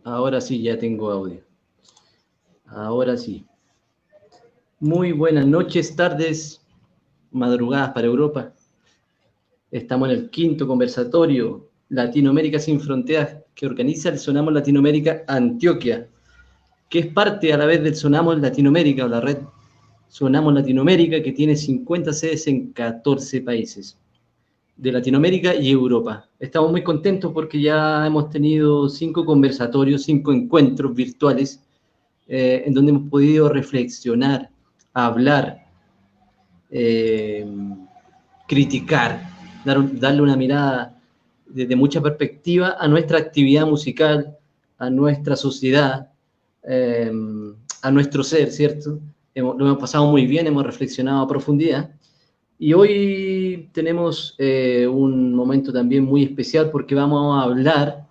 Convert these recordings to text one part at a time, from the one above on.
Ahora sí, ya tengo audio. Ahora sí. Muy buenas noches, tardes, madrugadas para Europa. Estamos en el quinto conversatorio Latinoamérica sin Fronteras que organiza el Sonamos Latinoamérica Antioquia, que es parte a la vez del Sonamos Latinoamérica o la red Sonamos Latinoamérica, que tiene 50 sedes en 14 países de Latinoamérica y Europa. Estamos muy contentos porque ya hemos tenido 5 conversatorios, 5 encuentros virtuales en donde hemos podido reflexionar, hablar, eh, criticar, darle una mirada desde mucha perspectiva a nuestra actividad musical, a nuestra sociedad, eh, a nuestro ser, ¿cierto? Lo hemos pasado muy bien, hemos reflexionado a profundidad. Y hoy tenemos un momento también muy especial porque vamos a hablar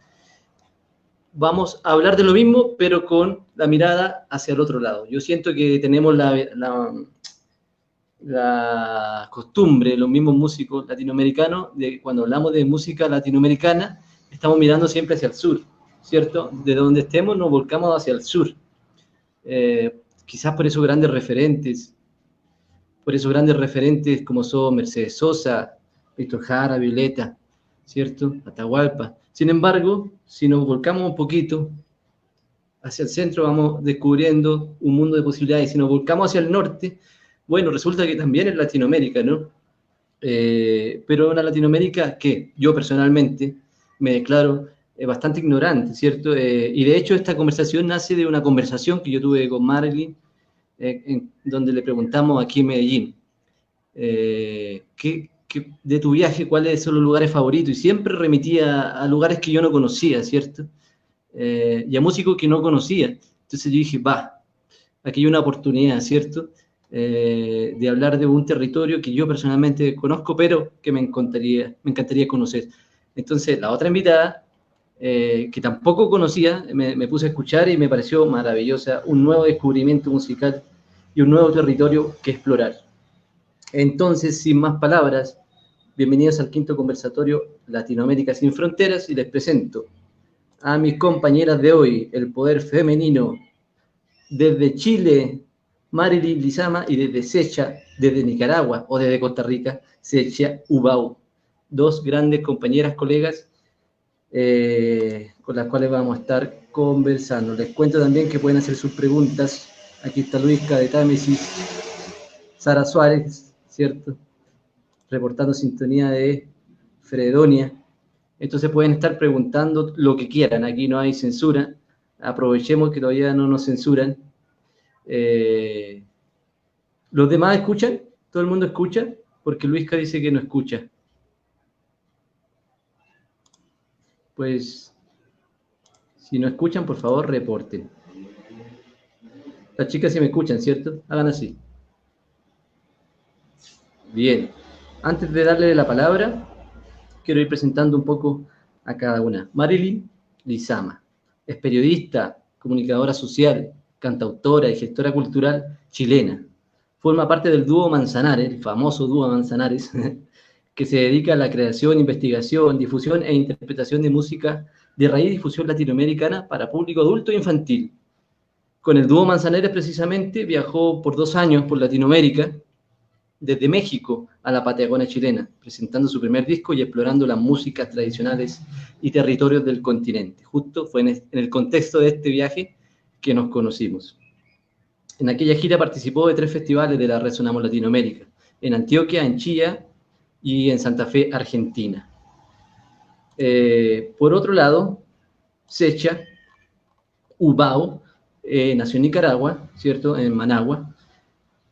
de lo mismo, pero con la mirada hacia el otro lado. Yo siento que tenemos la costumbre, los mismos músicos latinoamericanos, de cuando hablamos de música latinoamericana, estamos mirando siempre hacia el sur, ¿cierto? De donde estemos nos volcamos hacia el sur. Quizás por esos grandes referentes como son Mercedes Sosa, Víctor Jara, Violeta, ¿cierto? Atahualpa. Sin embargo, si nos volcamos un poquito hacia el centro, vamos descubriendo un mundo de posibilidades. Si nos volcamos hacia el norte, bueno, resulta que también es Latinoamérica, ¿no? Pero una Latinoamérica que yo personalmente me declaro bastante ignorante, ¿cierto? Y de hecho esta conversación nace de una conversación que yo tuve con Marilyn, donde le preguntamos aquí en Medellín, de tu viaje, cuáles son los lugares favoritos, y siempre remitía a lugares que yo no conocía, ¿cierto? Y a músicos que no conocía. Entonces yo dije, aquí hay una oportunidad, ¿cierto? De hablar de un territorio que yo personalmente conozco, pero que me encantaría conocer. Entonces, la otra invitada, que tampoco conocía, me puse a escuchar y me pareció maravillosa, un nuevo descubrimiento musical y un nuevo territorio que explorar. Entonces, sin más palabras, bienvenidos al quinto conversatorio Latinoamérica sin Fronteras y les presento a mis compañeras de hoy, el poder femenino, desde Chile, Marilyn Lizama, y desde Secha, desde Nicaragua o desde Costa Rica, Secha Ubau. Dos grandes compañeras, colegas, con las cuales vamos a estar conversando. Les cuento también que pueden hacer sus preguntas. Aquí está Luisca de Támesis, Sara Suárez, ¿cierto? Reportando sintonía de Fredonia. Entonces pueden estar preguntando lo que quieran. Aquí no hay censura. Aprovechemos que todavía no nos censuran. ¿Los demás escuchan? ¿Todo el mundo escucha? Porque Luisca dice que no escucha. Pues, si no escuchan, por favor, reporten. Las chicas sí me escuchan, ¿cierto? Hagan así. Bien. Antes de darle la palabra, quiero ir presentando un poco a cada una. Marilyn Lizama es periodista, comunicadora social, cantautora y gestora cultural chilena. Forma parte del dúo Manzanares, el famoso dúo Manzanares, que se dedica a la creación, investigación, difusión e interpretación de música de raíz y difusión latinoamericana para público adulto e infantil. Con el dúo Manzanares, precisamente, viajó por 2 años por Latinoamérica, desde México a la Patagonia chilena, presentando su primer disco y explorando las músicas tradicionales y territorios del continente. Justo fue en el contexto de este viaje que nos conocimos. En aquella gira participó de 3 festivales de la Red Sonamos Latinoamérica, en Antioquia, en Chillán y en Santa Fe, Argentina. Por otro lado, Secha Ubao nació en Nicaragua, ¿cierto? En Managua.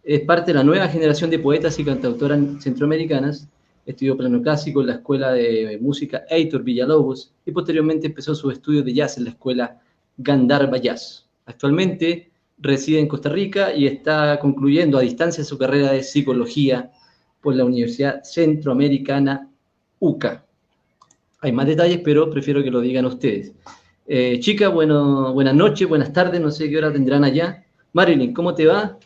Es parte de la nueva generación de poetas y cantautoras centroamericanas. Estudió piano clásico en la Escuela de Música Heitor Villalobos y posteriormente empezó sus estudios de jazz en la Escuela Gandharva Jazz. Actualmente reside en Costa Rica y está concluyendo a distancia su carrera de psicología por la Universidad Centroamericana UCA. Hay más detalles, pero prefiero que lo digan ustedes. Chicas, buenas noches, buenas tardes, no sé qué hora tendrán allá. Marilyn, ¿cómo te va?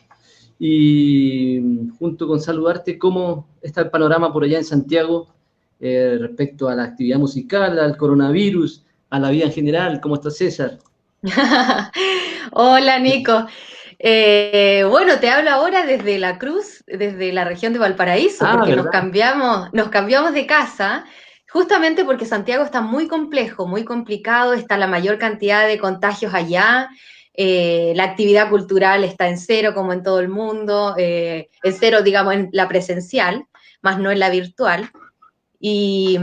Y junto con saludarte, ¿cómo está el panorama por allá en Santiago respecto a la actividad musical, al coronavirus, a la vida en general? ¿Cómo está César? Hola Nico. Bueno, te hablo ahora desde La Cruz, desde la región de Valparaíso, Ah, porque ¿verdad? nos cambiamos de casa justamente porque Santiago está muy complejo, muy complicado, está la mayor cantidad de contagios allá, la actividad cultural está en cero como en todo el mundo, en cero digamos en la presencial, más no en la virtual. Y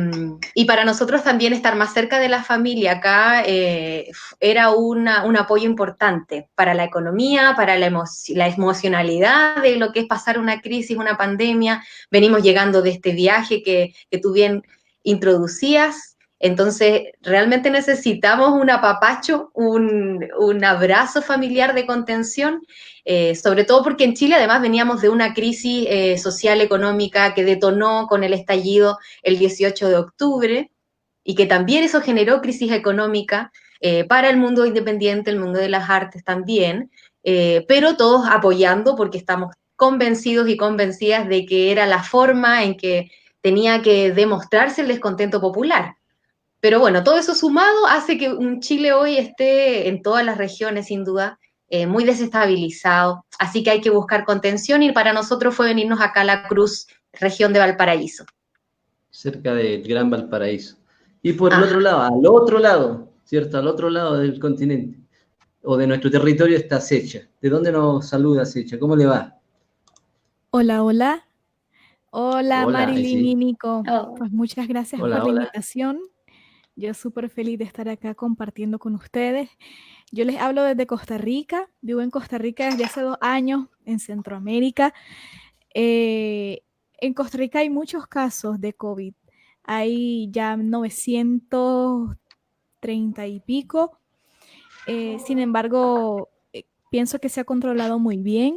para nosotros también estar más cerca de la familia acá era un apoyo importante para la economía, para la emocionalidad de lo que es pasar una crisis, una pandemia. Venimos llegando de este viaje que tú bien introducías. Entonces, realmente necesitamos un apapacho, un abrazo familiar de contención, sobre todo porque en Chile además veníamos de una crisis social, económica que detonó con el estallido el 18 de octubre y que también eso generó crisis económica para el mundo independiente, el mundo de las artes también, pero todos apoyando porque estamos convencidos y convencidas de que era la forma en que tenía que demostrarse el descontento popular. Pero bueno, todo eso sumado hace que un Chile hoy esté en todas las regiones, sin duda, muy desestabilizado. Así que hay que buscar contención y para nosotros fue venirnos acá a La Cruz, región de Valparaíso. Cerca del Gran Valparaíso. Y por el otro Ajá. lado, al otro lado, ¿cierto? Al otro lado del continente o de nuestro territorio está Secha. ¿De dónde nos saluda Secha? ¿Cómo le va? Hola, hola. Hola, Hola, ahí Marilyn y sí. Nico. Oh. Pues muchas gracias por Hola, la hola. invitación. Yo súper feliz de estar acá compartiendo con ustedes. Yo les hablo desde Costa Rica. Vivo en Costa Rica desde hace 2 años, en Centroamérica. Eh, en Costa Rica hay muchos casos de COVID. Hay ya 930 y pico. Sin embargo, pienso que se ha controlado muy bien.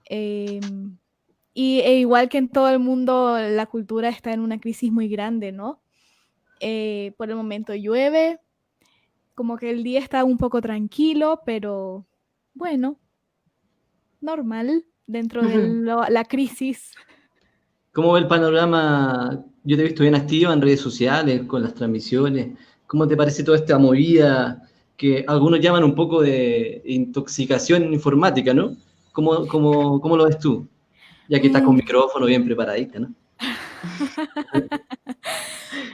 Em, igual que en todo el mundo, la cultura está en una crisis muy grande, ¿no? Por el momento llueve, como que el día está un poco tranquilo, pero bueno, normal dentro de la crisis. ¿Cómo ve el panorama? Yo te he visto bien activa en redes sociales, con las transmisiones. ¿Cómo te parece toda esta movida que algunos llaman un poco de intoxicación informática, ¿no? ¿Cómo lo ves tú? Ya que estás con Mm, micrófono bien preparadita, ¿no?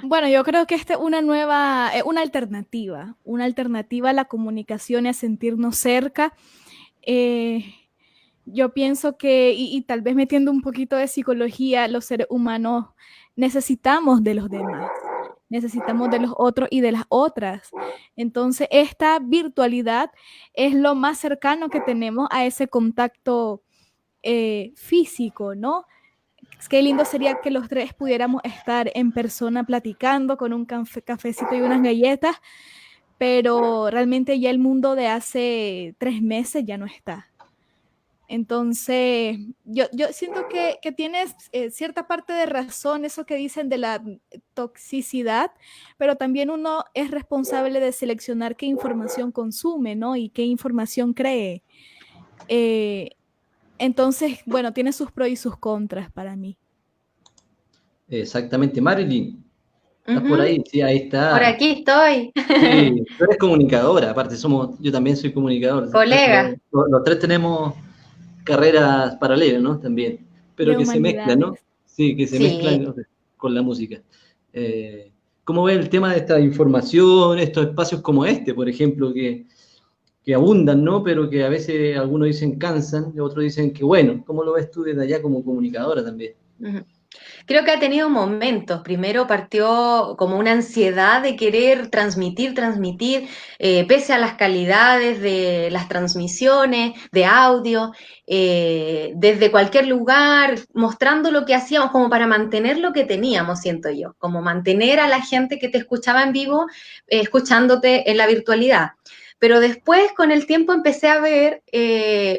Bueno, yo creo que esta es una alternativa a la comunicación y a sentirnos cerca. Eh, yo pienso que, y tal vez metiendo un poquito de psicología, los seres humanos necesitamos de los demás, necesitamos de los otros y de las otras. Entonces, esta virtualidad es lo más cercano que tenemos a ese contacto físico, ¿no? Qué lindo sería que los tres pudiéramos estar en persona platicando con un cafecito y unas galletas, pero realmente ya el mundo de hace 3 meses ya no está. Entonces, yo siento que tienes cierta parte de razón eso que dicen de la toxicidad, pero también uno es responsable de seleccionar qué información consume, ¿no? Y qué información cree. Eh, entonces, bueno, tiene sus pros y sus contras para mí. Exactamente. Marilyn, ¿estás por Ujú. ahí? Sí, ahí Por está. aquí estoy. Sí, tú eres comunicadora, aparte yo también soy comunicador. Colega. Los tres tenemos carreras paralelas, ¿no? También, pero De que se mezclan, ¿no? humanidades. Sí, que se Sí. mezclan, ¿no? Con la música. ¿Cómo ves el tema de esta información, estos espacios como este, por ejemplo, que abundan, ¿no? Pero que a veces algunos dicen cansan y otros dicen que bueno. ¿Cómo lo ves tú desde allá como comunicadora también? Ujú. Creo que ha tenido momentos. Primero partió como una ansiedad de querer transmitir, transmitir, pese a las calidades de las transmisiones, de audio, desde cualquier lugar, mostrando lo que hacíamos, como para mantener lo que teníamos, siento yo, como mantener a la gente que te escuchaba en vivo, escuchándote en la virtualidad. Pero después, con el tiempo, empecé a ver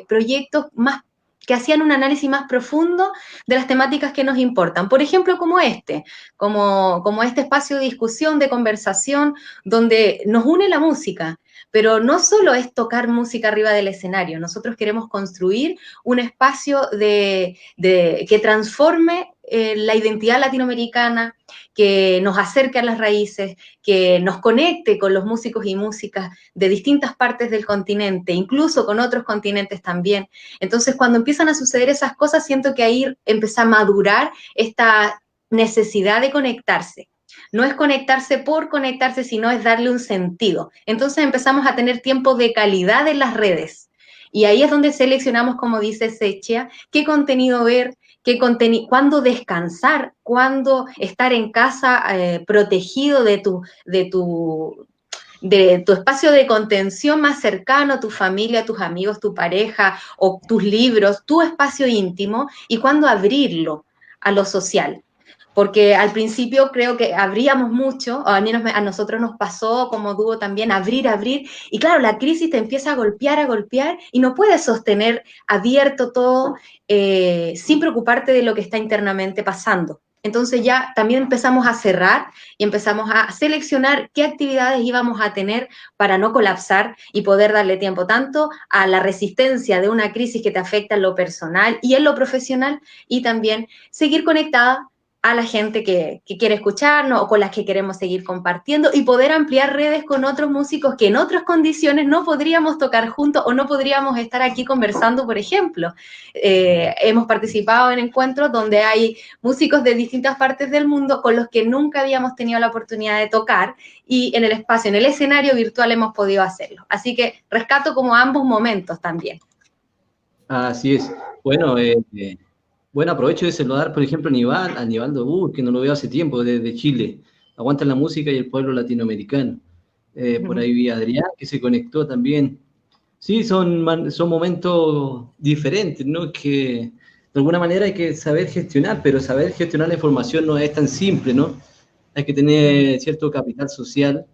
proyectos más que hacían un análisis más profundo de las temáticas que nos importan. Por ejemplo, como este espacio de discusión, de conversación, donde nos une la música. Pero no solo es tocar música arriba del escenario, nosotros queremos construir un espacio que transforme la identidad latinoamericana, que nos acerque a las raíces, que nos conecte con los músicos y músicas de distintas partes del continente, incluso con otros continentes también. Entonces, cuando empiezan a suceder esas cosas, siento que ahí empieza a madurar esta necesidad de conectarse. No es conectarse por conectarse, sino es darle un sentido. Entonces empezamos a tener tiempo de calidad en las redes. Y ahí es donde seleccionamos, como dice Sechia, qué contenido ver, cuándo descansar, cuándo estar en casa protegido de tu espacio de contención más cercano, tu familia, tus amigos, tu pareja o tus libros, tu espacio íntimo, y cuándo abrirlo a lo social. Porque al principio creo que abríamos mucho, o al menos a nosotros nos pasó como dúo también, abrir, y claro, la crisis te empieza a golpear, y no puedes sostener abierto todo sin preocuparte de lo que está internamente pasando. Entonces ya también empezamos a cerrar y empezamos a seleccionar qué actividades íbamos a tener para no colapsar y poder darle tiempo tanto a la resistencia de una crisis que te afecta en lo personal y en lo profesional, y también seguir conectada a la gente que quiere escucharnos o con las que queremos seguir compartiendo, y poder ampliar redes con otros músicos que en otras condiciones no podríamos tocar juntos o no podríamos estar aquí conversando, por ejemplo. Hemos participado en encuentros donde hay músicos de distintas partes del mundo con los que nunca habíamos tenido la oportunidad de tocar, y en el espacio, en el escenario virtual hemos podido hacerlo. Así que rescato como ambos momentos también. Así es. Bueno, bueno, aprovecho de saludar, por ejemplo, a Nivaldo Bur, que no lo veo hace tiempo, desde Chile. Aguanta la música y el pueblo latinoamericano. Por ahí vi a Adrián, que se conectó también. Sí, son momentos diferentes, ¿no? Que de alguna manera hay que saber gestionar, pero saber gestionar la información no es tan simple, ¿no? Hay que tener cierto capital social,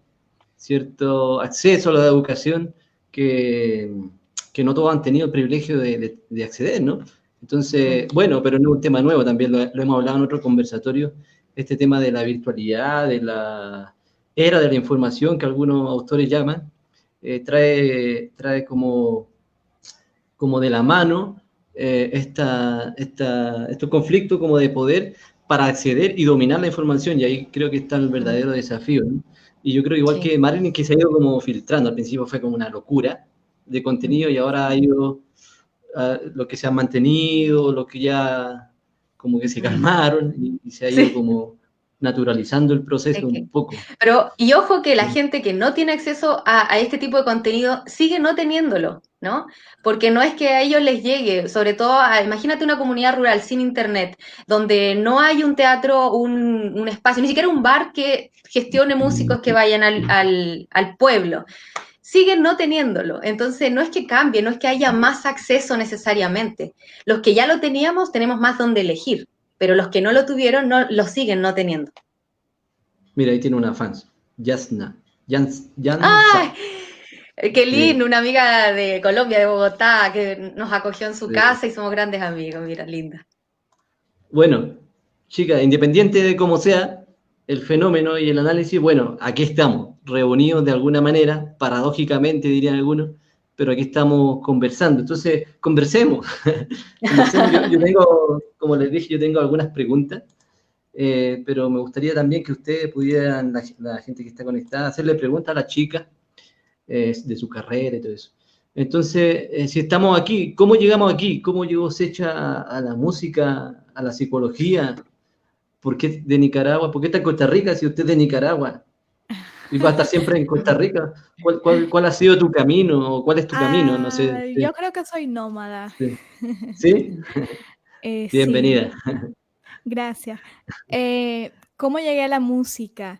cierto acceso a la educación, que no todos han tenido el privilegio de acceder, ¿no? Entonces, bueno, pero no es un tema nuevo, también lo hemos hablado en otro conversatorio, este tema de la virtualidad, de la era de la información que algunos autores llaman, trae como de la mano estos conflictos como de poder para acceder y dominar la información, y ahí creo que está el verdadero desafío, ¿no? Y yo creo igual que Marilyn, que se ha ido como filtrando, al principio fue como una locura de contenido, y ahora ha ido lo que se han mantenido, lo que ya como que se calmaron, y se ha ido como naturalizando el proceso un poco. Pero, y ojo que la gente que no tiene acceso a este tipo de contenido sigue no teniéndolo, ¿no? Porque no es que a ellos les llegue, sobre todo, imagínate una comunidad rural sin internet, donde no hay un teatro, un espacio, ni siquiera un bar que gestione músicos que vayan al pueblo. Siguen no teniéndolo. Entonces, no es que cambie, no es que haya más acceso necesariamente. Los que ya lo teníamos, tenemos más donde elegir, pero los que no lo tuvieron, no, lo siguen no teniendo. Mira, ahí tiene una fans, Yasna. ¡Ay! Qué lindo, una amiga de Colombia, de Bogotá, que nos acogió en su casa y somos grandes amigos, mira, linda. Bueno, chicas, independiente de cómo sea el fenómeno y el análisis, bueno, aquí estamos, reunidos de alguna manera, paradójicamente dirían algunos, pero aquí estamos conversando. Entonces, conversemos. Yo tengo, como les dije, yo tengo algunas preguntas, pero me gustaría también que ustedes pudieran, la gente que está conectada, hacerle preguntas a las chicas de su carrera y todo eso. Entonces, si estamos aquí, ¿cómo llegamos aquí? ¿Cómo llegó Secha a la música, a la psicología? ¿Por qué de Nicaragua? ¿Por qué está en Costa Rica si usted es de Nicaragua? ¿Y va a estar siempre en Costa Rica? ¿Cuál ha sido tu camino? ¿O cuál es tu camino? No sé. Yo creo que soy nómada. Sí. ¿Sí? Bienvenida. Sí. Gracias. ¿Cómo llegué a la música?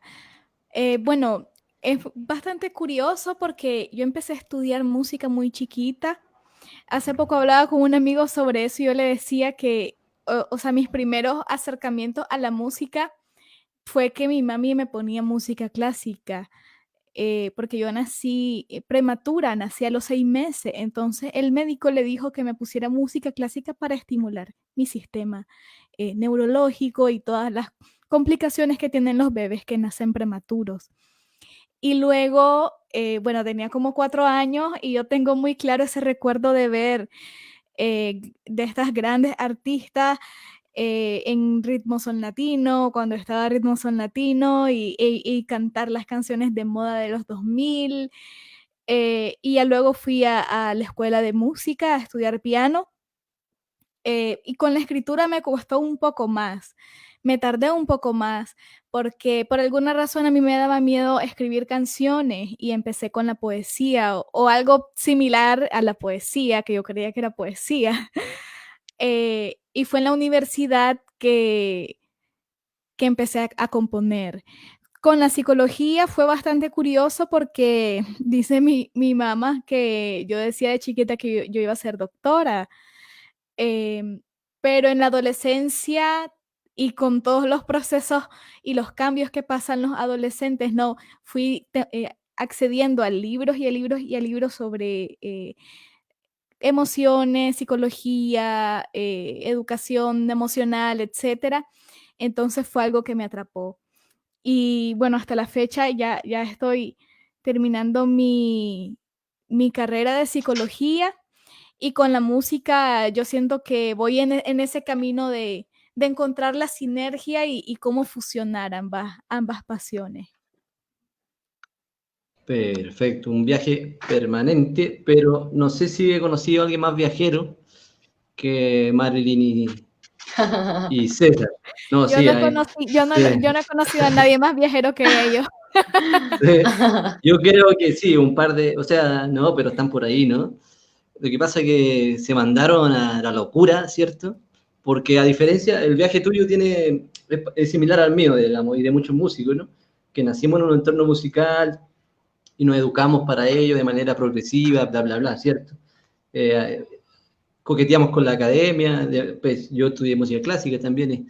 Bueno, es bastante curioso porque yo empecé a estudiar música muy chiquita. Hace poco hablaba con un amigo sobre eso y yo le decía que, o sea, mis primeros acercamientos a la música fue que mi mami me ponía música clásica, porque yo nací prematura, nací a los 6 meses, entonces el médico le dijo que me pusiera música clásica para estimular mi sistema neurológico y todas las complicaciones que tienen los bebés que nacen prematuros. Y luego, bueno, tenía como 4 años y yo tengo muy claro ese recuerdo de ver de estas grandes artistas en Ritmo Son Latino, cuando estaba Ritmo Son Latino, y cantar las canciones de moda de los 2000. Y ya luego fui a la escuela de música a estudiar piano. Y con la escritura me costó un poco más, me tardé un poco más, porque por alguna razón a mí me daba miedo escribir canciones y empecé con la poesía o algo similar a la poesía, que yo creía que era poesía. Y fue en la universidad que empecé a componer. Con la psicología fue bastante curioso porque dice mi mamá que yo decía de chiquita que yo iba a ser doctora. Em, pero en la adolescencia y con todos los procesos y los cambios que pasan los adolescentes, no, fui accediendo a libros y a libros y a libros sobre emociones, psicología, educación emocional, etcétera. Entonces fue algo que me atrapó. Y bueno, hasta la fecha ya estoy terminando mi carrera de psicología, y con la música yo siento que voy en ese camino de encontrar la sinergia y cómo fusionar ambas pasiones. Perfecto, un viaje permanente, pero no sé si he conocido a alguien más viajero que Marilyn y César. No, Yo sí, no hay. conocí, yo no he conocido a nadie más viajero que ellos. Yo creo que sí, un par de, o sea, no, pero están por ahí, ¿no? Lo que pasa es que se mandaron a la locura, ¿cierto? Porque a diferencia, el viaje tuyo es similar al mío, digamos, y de muchos músicos, ¿no? Que nacimos en un entorno musical y nos educamos para ello de manera progresiva, bla, bla, bla, ¿cierto? Eh, Coqueteamos con la academia, pues yo estudié música clásica también,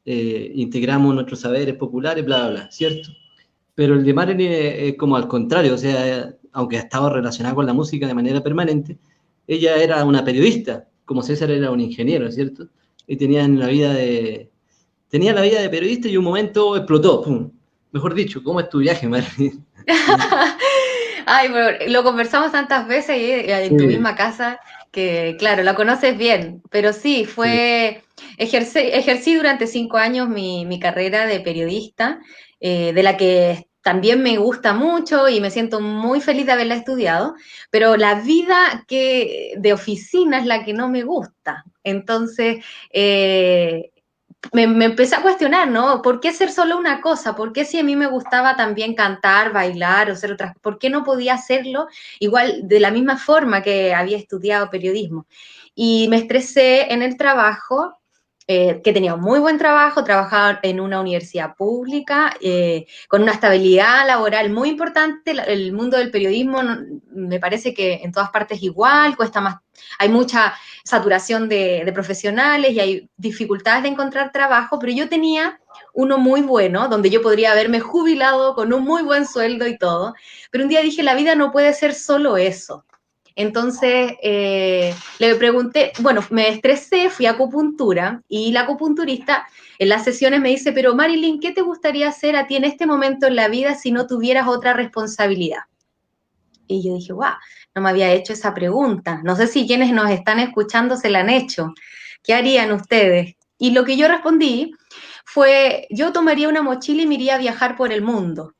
integramos nuestros saberes populares, bla, bla, bla, ¿cierto? Pero el de Marilyn es como al contrario, o sea, aunque ha estado relacionada con la música de manera permanente, ella era una periodista, como César era un ingeniero, ¿cierto? Y tenía la vida de periodista y un momento explotó, ¡pum! Mejor dicho, ¿cómo es tu viaje, Marilyn? Ay, pero lo conversamos tantas veces en tu Sí, misma casa que, claro, la conoces bien, pero sí, sí. ejercí durante 5 años mi carrera de periodista, de la que también me gusta mucho y me siento muy feliz de haberla estudiado, pero la vida de oficina es la que no me gusta. Entonces, me empecé a cuestionar, ¿no? ¿Por qué ser solo una cosa? ¿Por qué si a mí me gustaba también cantar, bailar o ser otras? ¿Por qué no podía hacerlo igual de la misma forma que había estudiado periodismo? Y me estresé en el trabajo, que tenía un muy buen trabajo, trabajaba en una universidad pública, con una estabilidad laboral muy importante. El mundo del periodismo me parece que en todas partes igual, cuesta más, hay mucha saturación de profesionales y hay dificultades de encontrar trabajo, pero yo tenía uno muy bueno, donde yo podría haberme jubilado con un muy buen sueldo y todo, pero un día dije, la vida no puede ser solo eso. Entonces le pregunté, bueno, me estresé, fui a acupuntura y la acupunturista en las sesiones me dice, pero Marilyn, ¿qué te gustaría hacer a ti en este momento en la vida si no tuvieras otra responsabilidad? Y yo dije, wow, no me había hecho esa pregunta. No sé si quienes nos están escuchando se la han hecho. ¿Qué harían ustedes? Y lo que yo respondí fue, yo tomaría una mochila y me iría a viajar por el mundo.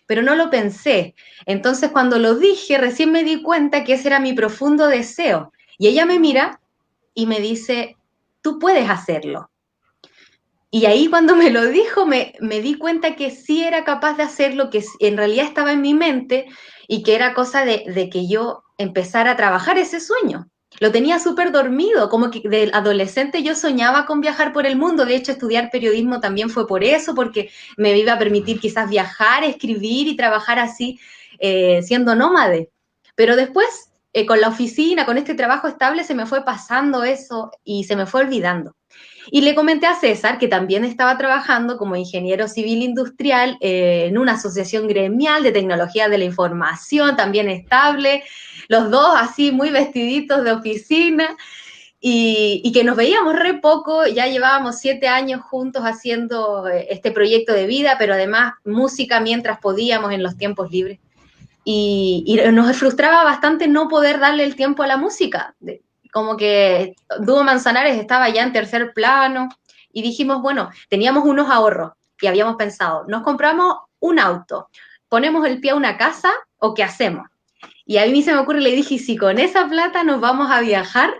Pero no lo pensé. Entonces cuando lo dije, recién me di cuenta que ese era mi profundo deseo. Y ella me mira y me dice, tú puedes hacerlo. Y ahí cuando me lo dijo, me di cuenta que sí era capaz de hacerlo, que en realidad estaba en mi mente y que era cosa de que yo empezara a trabajar ese sueño. Lo tenía súper dormido, como que de adolescente yo soñaba con viajar por el mundo. De hecho, estudiar periodismo también fue por eso, porque me iba a permitir quizás viajar, escribir y trabajar así, siendo nómade. Pero después, con la oficina, con este trabajo estable, se me fue pasando eso y se me fue olvidando. Y le comenté a César que también estaba trabajando como ingeniero civil industrial en una asociación gremial de tecnología de la información, también estable, los dos así muy vestiditos de oficina, y que nos veíamos re poco, ya llevábamos 7 años juntos haciendo este proyecto de vida, pero además música mientras podíamos en los tiempos libres. Y nos frustraba bastante no poder darle el tiempo a la música, como que Dúo Manzanares estaba ya en tercer plano, y dijimos, bueno, teníamos unos ahorros y habíamos pensado, nos compramos un auto, ponemos el pie a una casa o qué hacemos. Y a mí se me ocurre, le dije, ¿y si con esa plata nos vamos a viajar?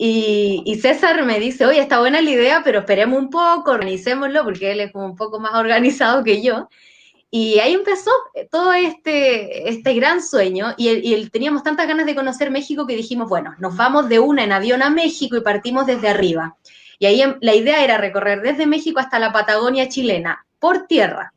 Y César me dice, oye, está buena la idea, pero esperemos un poco, organicémoslo, porque él es como un poco más organizado que yo. Y ahí empezó todo este gran sueño y teníamos tantas ganas de conocer México que dijimos, bueno, nos vamos de una en avión a México y partimos desde arriba. Y ahí la idea era recorrer desde México hasta la Patagonia chilena, por tierra.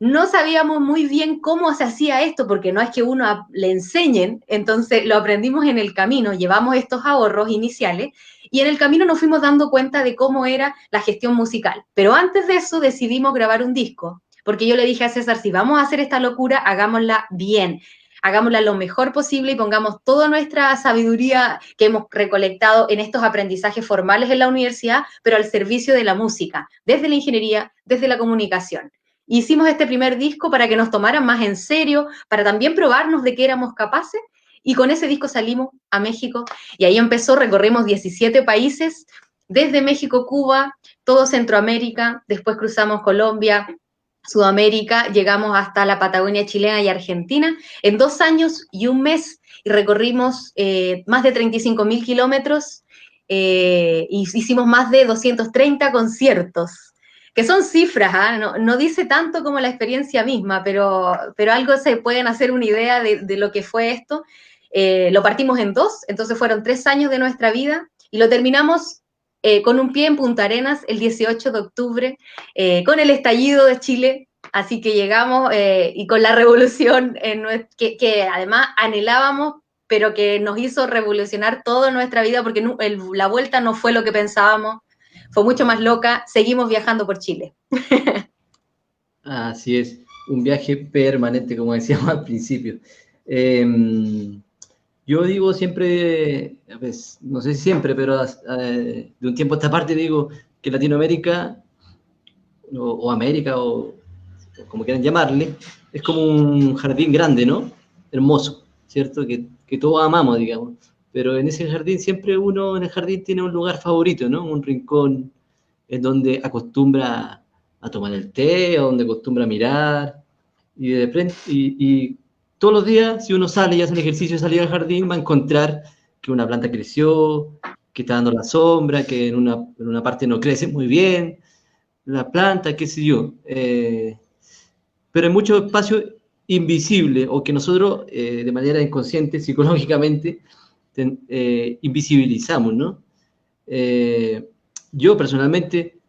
No sabíamos muy bien cómo se hacía esto, porque no es que uno le enseñen, entonces lo aprendimos en el camino, llevamos estos ahorros iniciales y en el camino nos fuimos dando cuenta de cómo era la gestión musical. Pero antes de eso decidimos grabar un disco, porque yo le dije a César, si vamos a hacer esta locura, hagámosla bien, hagámosla lo mejor posible y pongamos toda nuestra sabiduría que hemos recolectado en estos aprendizajes formales en la universidad, pero al servicio de la música, desde la ingeniería, desde la comunicación. Hicimos este primer disco para que nos tomaran más en serio, para también probarnos de qué éramos capaces, y con ese disco salimos a México, y ahí empezó, recorrimos 17 países, desde México, Cuba, todo Centroamérica, después cruzamos Colombia, Sudamérica, llegamos hasta la Patagonia chilena y Argentina, en 2 años y un mes, y recorrimos más de 35.000 kilómetros, y hicimos más de 230 conciertos, que son cifras, ¿eh? No dice tanto como la experiencia misma, pero algo se pueden hacer una idea de lo que fue esto. Lo partimos en 2, entonces fueron 3 años de nuestra vida y lo terminamos con un pie en Punta Arenas el 18 de octubre, con el estallido de Chile, así que llegamos y con la revolución que además anhelábamos, pero que nos hizo revolucionar toda nuestra vida, porque la vuelta no fue lo que pensábamos, fue mucho más loca, seguimos viajando por Chile. Así es, un viaje permanente, como decíamos al principio. Yo digo siempre, pues, no sé si siempre, pero de un tiempo a esta parte digo que Latinoamérica, o América, o como quieran llamarle, es como un jardín grande, ¿no? Hermoso, ¿cierto? Que todos amamos, digamos. Pero en ese jardín siempre uno en el jardín tiene un lugar favorito, ¿no? Un rincón en donde acostumbra a tomar el té, o donde acostumbra a mirar, y de frente, y todos los días, si uno sale y hace un ejercicio de salir al jardín, va a encontrar que una planta creció, que está dando la sombra, que en una parte no crece muy bien, la planta, qué sé yo. Pero hay mucho espacio invisible, o que nosotros, de manera inconsciente, psicológicamente, invisibilizamos, ¿no? Yo personalmente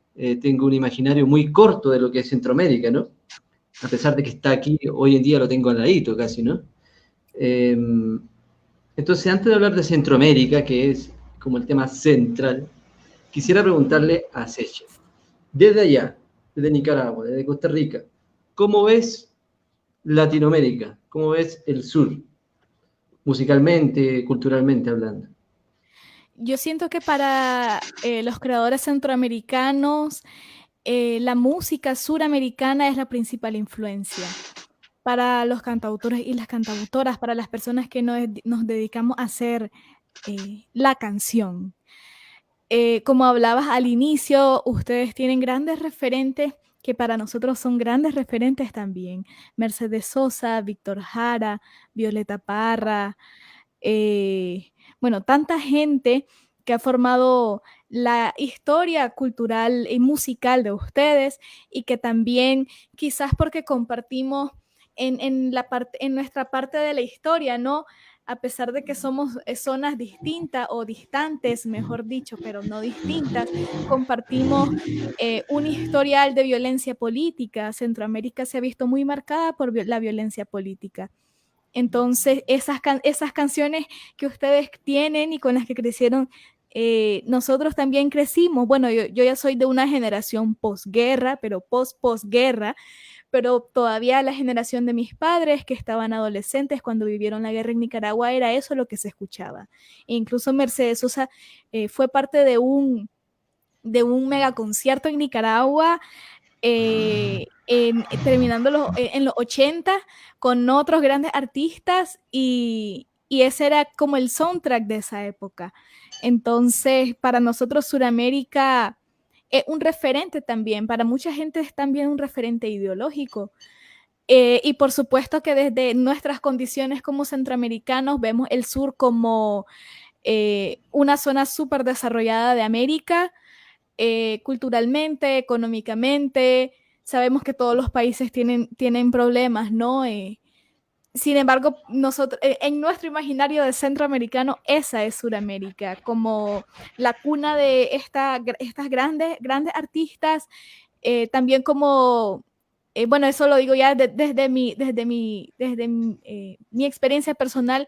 tengo un imaginario muy corto de lo que es Centroamérica, ¿no? A pesar de que está aquí, hoy en día lo tengo al ladito casi, ¿no? Entonces, antes de hablar de Centroamérica, que es como el tema central, quisiera preguntarle a Seche, desde allá, desde Nicaragua, desde Costa Rica, ¿cómo ves Latinoamérica? ¿Cómo ves el sur? Musicalmente, culturalmente hablando. Yo siento que para los creadores centroamericanos, la música suramericana es la principal influencia. Para los cantautores y las cantautoras, para las personas que nos dedicamos a hacer la canción. Como hablabas al inicio, ustedes tienen grandes referentes que para nosotros son grandes referentes también. Mercedes Sosa, Víctor Jara, Violeta Parra, bueno, tanta gente que ha formado la historia cultural y musical de ustedes, y que también quizás porque compartimos en nuestra parte de la historia, ¿no? A pesar de que somos zonas distintas o distantes, mejor dicho, pero no distintas, compartimos un historial de violencia política. Centroamérica se ha visto muy marcada por la violencia política. Entonces, esas canciones que ustedes tienen y con las que crecieron, nosotros también crecimos. Bueno, yo ya soy de una generación posguerra, pero posguerra, pero todavía la generación de mis padres, que estaban adolescentes cuando vivieron la guerra en Nicaragua, era eso lo que se escuchaba. E incluso Mercedes Sosa fue parte de un megaconcierto en Nicaragua, terminando en los 80 con otros grandes artistas, y ese era como el soundtrack de esa época. Entonces, para nosotros Suramérica un referente también, para mucha gente es también un referente ideológico. Y por supuesto que desde nuestras condiciones como centroamericanos vemos el sur como una zona súper desarrollada de América, culturalmente, económicamente. Sabemos que todos los países tienen problemas, ¿no? Sin embargo, nosotros, en nuestro imaginario de centroamericano, esa es Sudamérica, como la cuna de estas grandes artistas, también como, bueno, eso lo digo ya desde mi experiencia personal,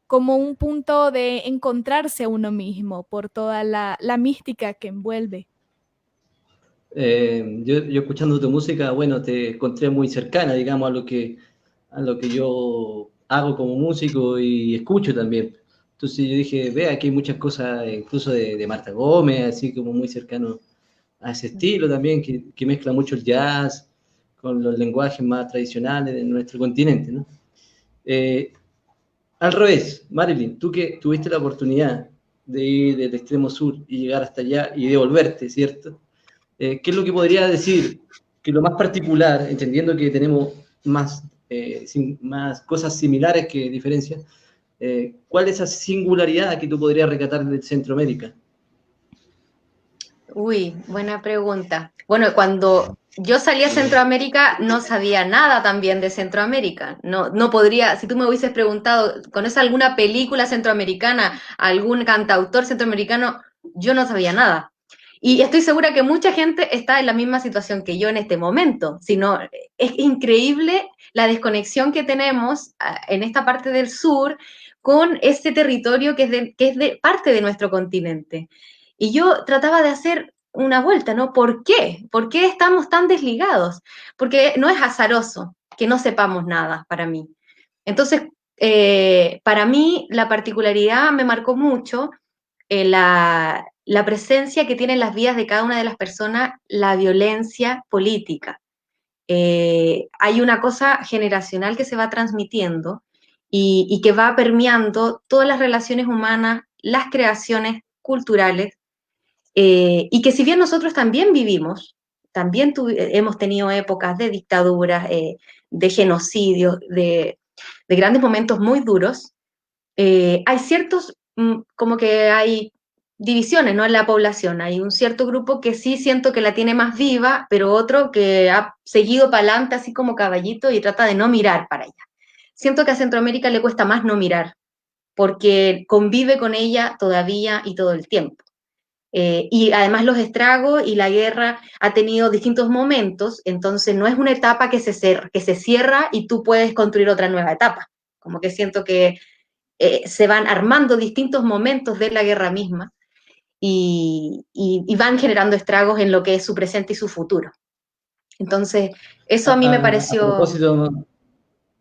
como un punto de encontrarse a uno mismo por toda la mística que envuelve. Yo escuchando tu música, bueno, te encontré muy cercana, digamos, a lo que yo hago como músico y escucho también. Entonces yo dije, vea, aquí hay muchas cosas, incluso de Marta Gómez, así como muy cercano a ese estilo también, que mezcla mucho el jazz con los lenguajes más tradicionales de nuestro continente, ¿no? Eh, Al revés, Marilyn, tú que tuviste la oportunidad de ir del extremo sur y llegar hasta allá y devolverte, ¿cierto? ¿Qué es lo que podría decir que lo más particular, entendiendo que tenemos más cosas similares que diferencias, cuál es esa singularidad que tú podrías rescatar de Centroamérica? Uy, buena pregunta. Bueno, cuando yo salí a Centroamérica no sabía nada también de Centroamérica. No, no podría, si tú me hubieses preguntado, ¿conoces alguna película centroamericana, algún cantautor centroamericano? Yo no sabía nada. Y estoy segura que mucha gente está en la misma situación que yo en este momento. Sino, es increíble la desconexión que tenemos en esta parte del sur con este territorio que es de parte de nuestro continente. Y yo trataba de hacer una vuelta, ¿no? ¿Por qué? ¿Por qué estamos tan desligados? Porque no es azaroso que no sepamos nada para mí. Entonces, para mí la particularidad me marcó mucho la presencia que tienen las vidas de cada una de las personas, la violencia política. Hay una cosa generacional que se va transmitiendo y que va permeando todas las relaciones humanas, las creaciones culturales, y que si bien nosotros también vivimos, también hemos tenido épocas de dictaduras, de genocidios, de grandes momentos muy duros, hay ciertos, como que hay divisiones, ¿no? En la población. Hay un cierto grupo que sí siento que la tiene más viva, pero otro que ha seguido para adelante así como caballito y trata de no mirar para allá. Siento que a Centroamérica le cuesta más no mirar, porque convive con ella todavía y todo el tiempo. Y además los estragos y la guerra ha tenido distintos momentos, entonces no es una etapa que se cierra y tú puedes construir otra nueva etapa. Como que siento que se van armando distintos momentos de la guerra misma y van generando estragos en lo que es su presente y su futuro. Entonces, eso a mí me A pareció... propósito,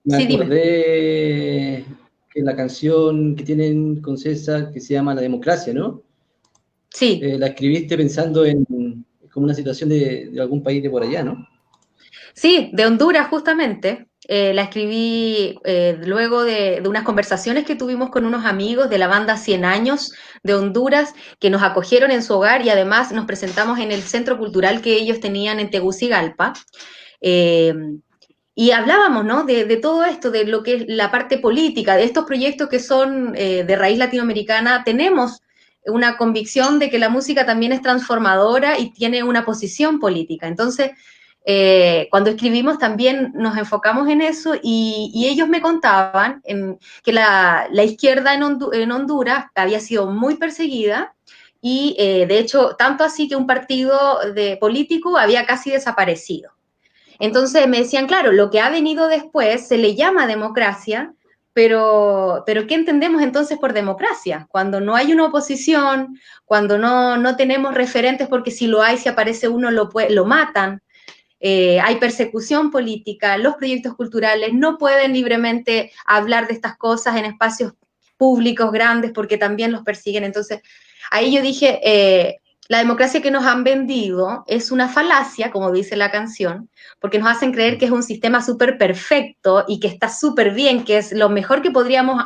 me Sí, dime. acordé que la canción que tienen con César, que se llama La Democracia, ¿no? Sí, La escribiste pensando en como una situación de algún país de por allá, ¿no? sí, de Honduras justamente. La escribí luego de unas conversaciones que tuvimos con unos amigos de la banda 100 Años de Honduras que nos acogieron en su hogar y además nos presentamos en el centro cultural que ellos tenían en Tegucigalpa. Eh, y hablábamos, ¿no? De todo esto, de lo que es la parte política, de estos proyectos que son de raíz latinoamericana. Tenemos una convicción de que la música también es transformadora y tiene una posición política. Entonces, cuando escribimos también nos enfocamos en eso y ellos me contaban que la izquierda en Honduras había sido muy perseguida y de hecho tanto así que un partido político había casi desaparecido. Entonces me decían, claro, lo que ha venido después se le llama democracia, pero ¿qué entendemos entonces por democracia? Cuando no hay una oposición, cuando no tenemos referentes, porque si lo hay, si aparece uno, lo matan. Hay persecución política, los proyectos culturales no pueden libremente hablar de estas cosas en espacios públicos grandes porque también los persiguen. Entonces, ahí yo dije, la democracia que nos han vendido es una falacia, como dice la canción, porque nos hacen creer que es un sistema súper perfecto y que está súper bien, que es lo mejor que podríamos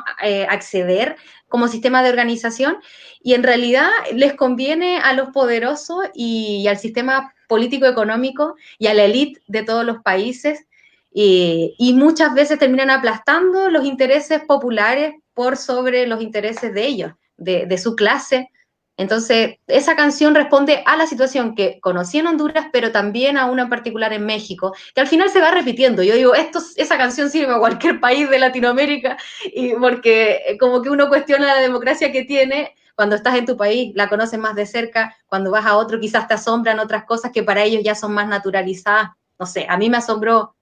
acceder como sistema de organización, y en realidad les conviene a los poderosos y al sistema político-económico y a la élite de todos los países, y muchas veces terminan aplastando los intereses populares por sobre los intereses de ellos, de su clase. Entonces, esa canción responde a la situación que conocí en Honduras, pero también a una en particular en México, que al final se va repitiendo. Yo digo, esa canción sirve a cualquier país de Latinoamérica, y porque como que uno cuestiona la democracia que tiene cuando estás en tu país, la conoces más de cerca, cuando vas a otro quizás te asombran otras cosas que para ellos ya son más naturalizadas. No sé, a mí me asombró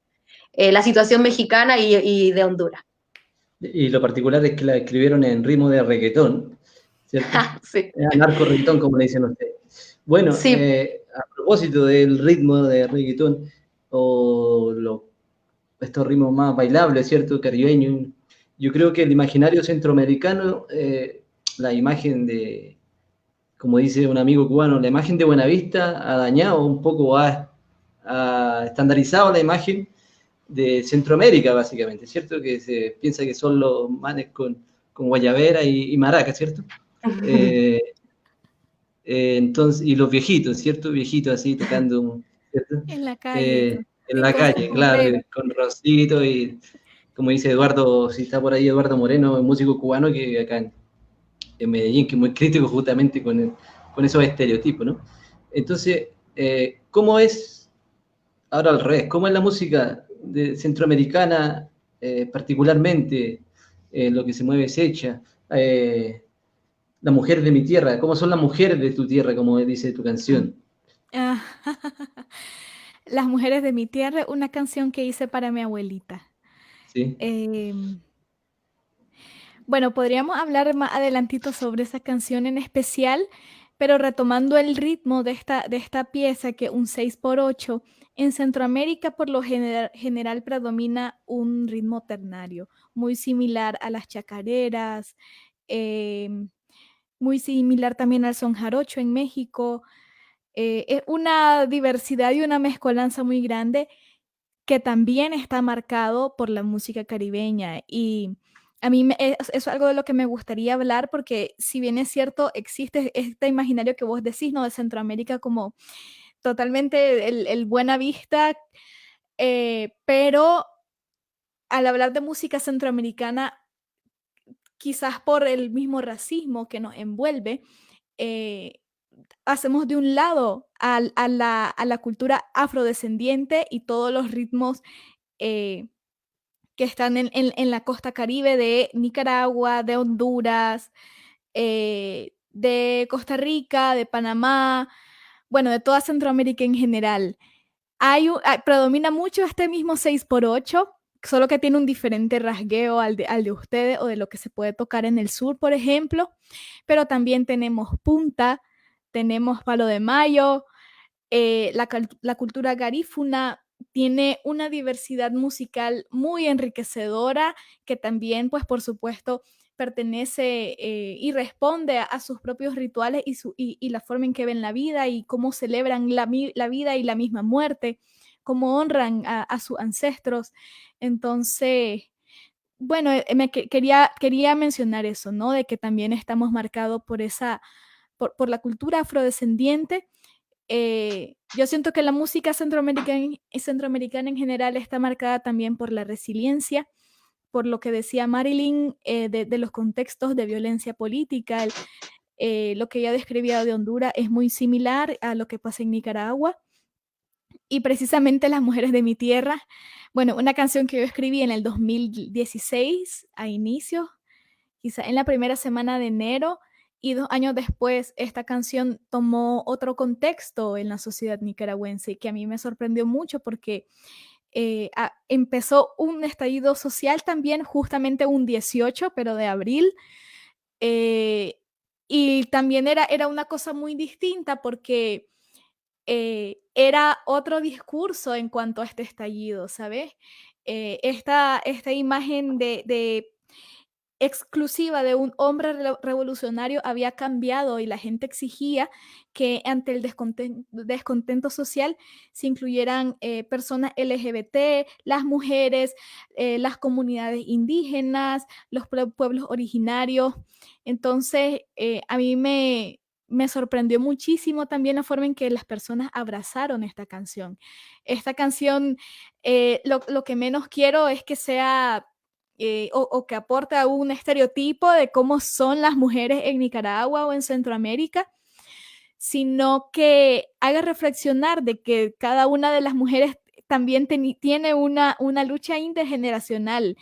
la situación mexicana y de Honduras. Y lo particular es que la escribieron en ritmo de reggaetón, ¿cierto? Sí, Narco reggaetón, como le dicen ustedes. Bueno, sí. a propósito del ritmo de reggaetón, o estos ritmos más bailables, ¿cierto? Caribeños, yo creo que el imaginario centroamericano, la imagen de, como dice un amigo cubano, la imagen de Buenavista ha dañado un poco, ha estandarizado la imagen de Centroamérica, básicamente, ¿cierto? Que se piensa que son los manes con guayabera y maraca, ¿cierto? Eh, entonces, y los viejitos, ¿cierto? Viejitos así tocando, ¿cierto? En la calle, En la con su calle, claro, sombrero. con rosito y, como dice Eduardo, si está por ahí Eduardo Moreno, un músico cubano que acá en Medellín, que es muy crítico justamente con esos estereotipos, ¿no? Entonces, ¿cómo es, ahora al revés, cómo es la música centroamericana, particularmente lo que se mueve es hecha? Las mujeres de mi tierra, ¿cómo son las mujeres de tu tierra, como dice tu canción? Ah, Las mujeres de mi tierra, una canción que hice para mi abuelita. ¿Sí? Em, bueno, podríamos hablar más adelantito sobre esa canción en especial, pero retomando el ritmo de esta pieza, que un 6/8, en Centroamérica por lo general predomina un ritmo ternario, muy similar a las chacareras, em, muy similar también al son jarocho en México. Es una diversidad y una mezcolanza muy grande que también está marcado por la música caribeña. Y a mí es algo de lo que me gustaría hablar, porque si bien es cierto, existe este imaginario que vos decís, ¿no? De Centroamérica como totalmente el Buena Vista, pero al hablar de música centroamericana, quizás por el mismo racismo que nos envuelve, eh, hacemos de un lado a la cultura afrodescendiente y todos los ritmos eh, que están en la costa caribe de Nicaragua, de Honduras, de Costa Rica, de Panamá, bueno, de toda Centroamérica en general. Predomina mucho este mismo 6/8, solo que tiene un diferente rasgueo al de ustedes o de lo que se puede tocar en el sur, por ejemplo, pero también tenemos punta, tenemos palo de mayo, la cultura garífuna tiene una diversidad musical muy enriquecedora, que también, pues por supuesto, pertenece y responde a sus propios rituales y la forma en que ven la vida y cómo celebran la vida y la misma muerte, cómo honran a sus ancestros. Entonces, bueno, quería mencionar eso, ¿no? De que también estamos marcados por la cultura afrodescendiente. Yo siento que la música centroamericana en general está marcada también por la resiliencia, por lo que decía Marilyn, de los contextos de violencia política. Lo que ella describía de Honduras es muy similar a lo que pasa en Nicaragua. Y precisamente Las Mujeres de mi Tierra, bueno, una canción que yo escribí en el 2016, a inicios, quizá en la primera semana de enero, y 2 años después esta canción tomó otro contexto en la sociedad nicaragüense, que a mí me sorprendió mucho porque empezó un estallido social también justamente un 18, pero de abril, eh, y también era una cosa muy distinta porque era otro discurso en cuanto a este estallido, ¿sabes? Esta imagen exclusiva de un hombre revolucionario había cambiado y la gente exigía que ante el descontento social se incluyeran personas LGBT, las mujeres, las comunidades indígenas, los pueblos originarios. Entonces, a mí me sorprendió muchísimo también la forma en que las personas abrazaron esta canción. Esta canción, lo que menos quiero es que sea o que aporte a un estereotipo de cómo son las mujeres en Nicaragua o en Centroamérica, sino que haga reflexionar de que cada una de las mujeres también tiene una lucha intergeneracional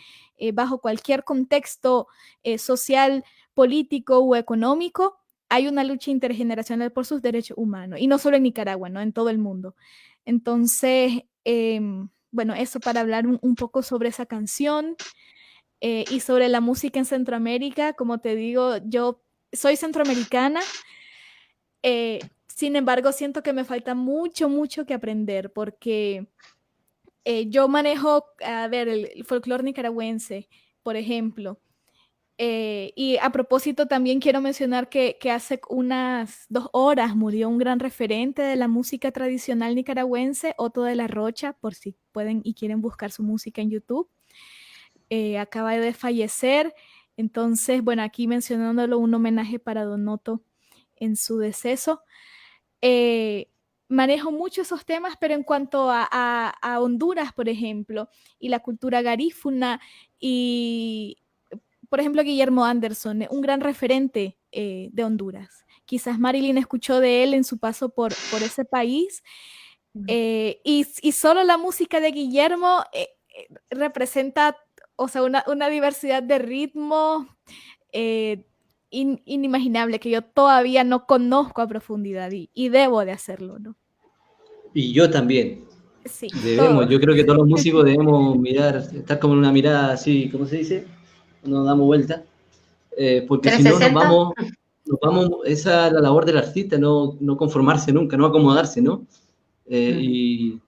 bajo cualquier contexto social, político o económico. Hay una lucha intergeneracional por sus derechos humanos, y no solo en Nicaragua, ¿no? En todo el mundo. Entonces, bueno, eso para hablar un poco sobre esa canción. Y sobre la música en Centroamérica, como te digo, yo soy centroamericana, sin embargo, siento que me falta mucho, mucho que aprender, porque yo manejo, a ver, el folclore nicaragüense, por ejemplo. Y a propósito, también quiero mencionar que hace unas 2 horas murió un gran referente de la música tradicional nicaragüense, Otto de la Rocha, por si pueden y quieren buscar su música en YouTube. Acaba de fallecer. Entonces, bueno, aquí mencionándolo, un homenaje para Don Otto en su deceso. Manejo mucho esos temas, pero en cuanto a Honduras, por ejemplo, y la cultura garífuna, y por ejemplo Guillermo Anderson, un gran referente de Honduras. Quizás Marilyn escuchó de él en su paso por ese país, y solo la música de Guillermo representa, o sea, una diversidad de ritmo inimaginable que yo todavía no conozco a profundidad, y debo de hacerlo, ¿no? Y yo también. Sí, Debemos, todo. yo creo que todos los músicos debemos mirar, estar como en una mirada así, ¿cómo se dice? Nos damos vuelta, porque si no 360. nos vamos, esa es la labor del artista, no conformarse nunca, no acomodarse, ¿no? Y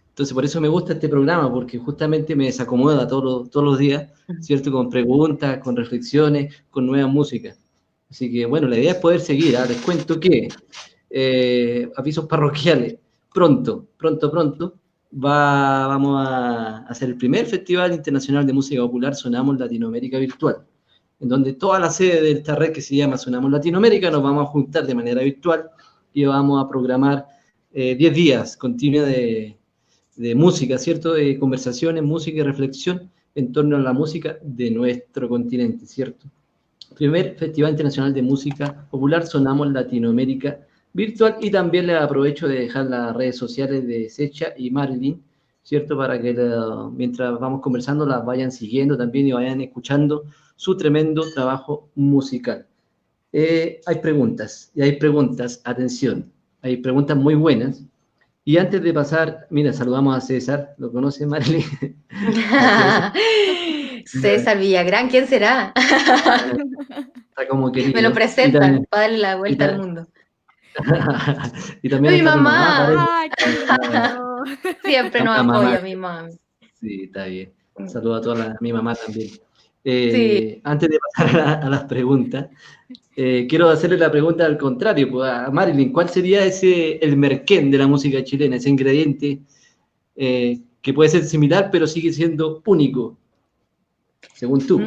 entonces por eso me gusta este programa, porque justamente me desacomoda todos los días, ¿cierto? Con preguntas, con reflexiones, con nuevas músicas. Así que bueno, la idea es poder seguir. Les cuento que avisos parroquiales, pronto, vamos a hacer el primer Festival Internacional de Música Popular Sonamos Latinoamérica Virtual, en donde toda la sede de esta red que se llama Sonamos Latinoamérica nos vamos a juntar de manera virtual y vamos a programar 10 días continua de música, ¿cierto? De conversaciones, música y reflexión en torno a la música de nuestro continente, ¿cierto? Primer Festival Internacional de Música Popular Sonamos Latinoamérica Virtual, y también les aprovecho de dejar las redes sociales de Secha y Marilyn, ¿cierto? Para que mientras vamos conversando las vayan siguiendo también y vayan escuchando su tremendo trabajo musical. Hay preguntas, atención, hay preguntas muy buenas. Y antes de pasar, mira, saludamos a César, ¿lo conoce Marilyn? César Villagrán, ¿quién será? Está como Me lo querido. presentan para darle la vuelta al mundo. Y también Mi está tu mamá, parece. mamá. ¡Ay, qué lindo! Siempre nos La mamá. apoya mi mamá. Sí, está bien. Saludo a mi mamá también. Sí. Antes de pasar a las preguntas, quiero hacerle la pregunta al contrario, pues, a Marilyn. ¿Cuál sería el merquén de la música chilena, ese ingrediente que puede ser similar, pero sigue siendo único, según tú?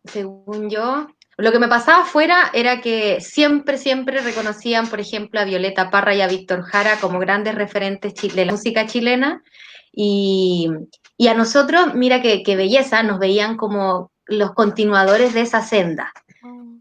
Según yo, lo que me pasaba afuera era que siempre reconocían, por ejemplo, a Violeta Parra y a Víctor Jara como grandes referentes de la música chilena, y a nosotros, mira qué belleza, nos veían como los continuadores de esa senda.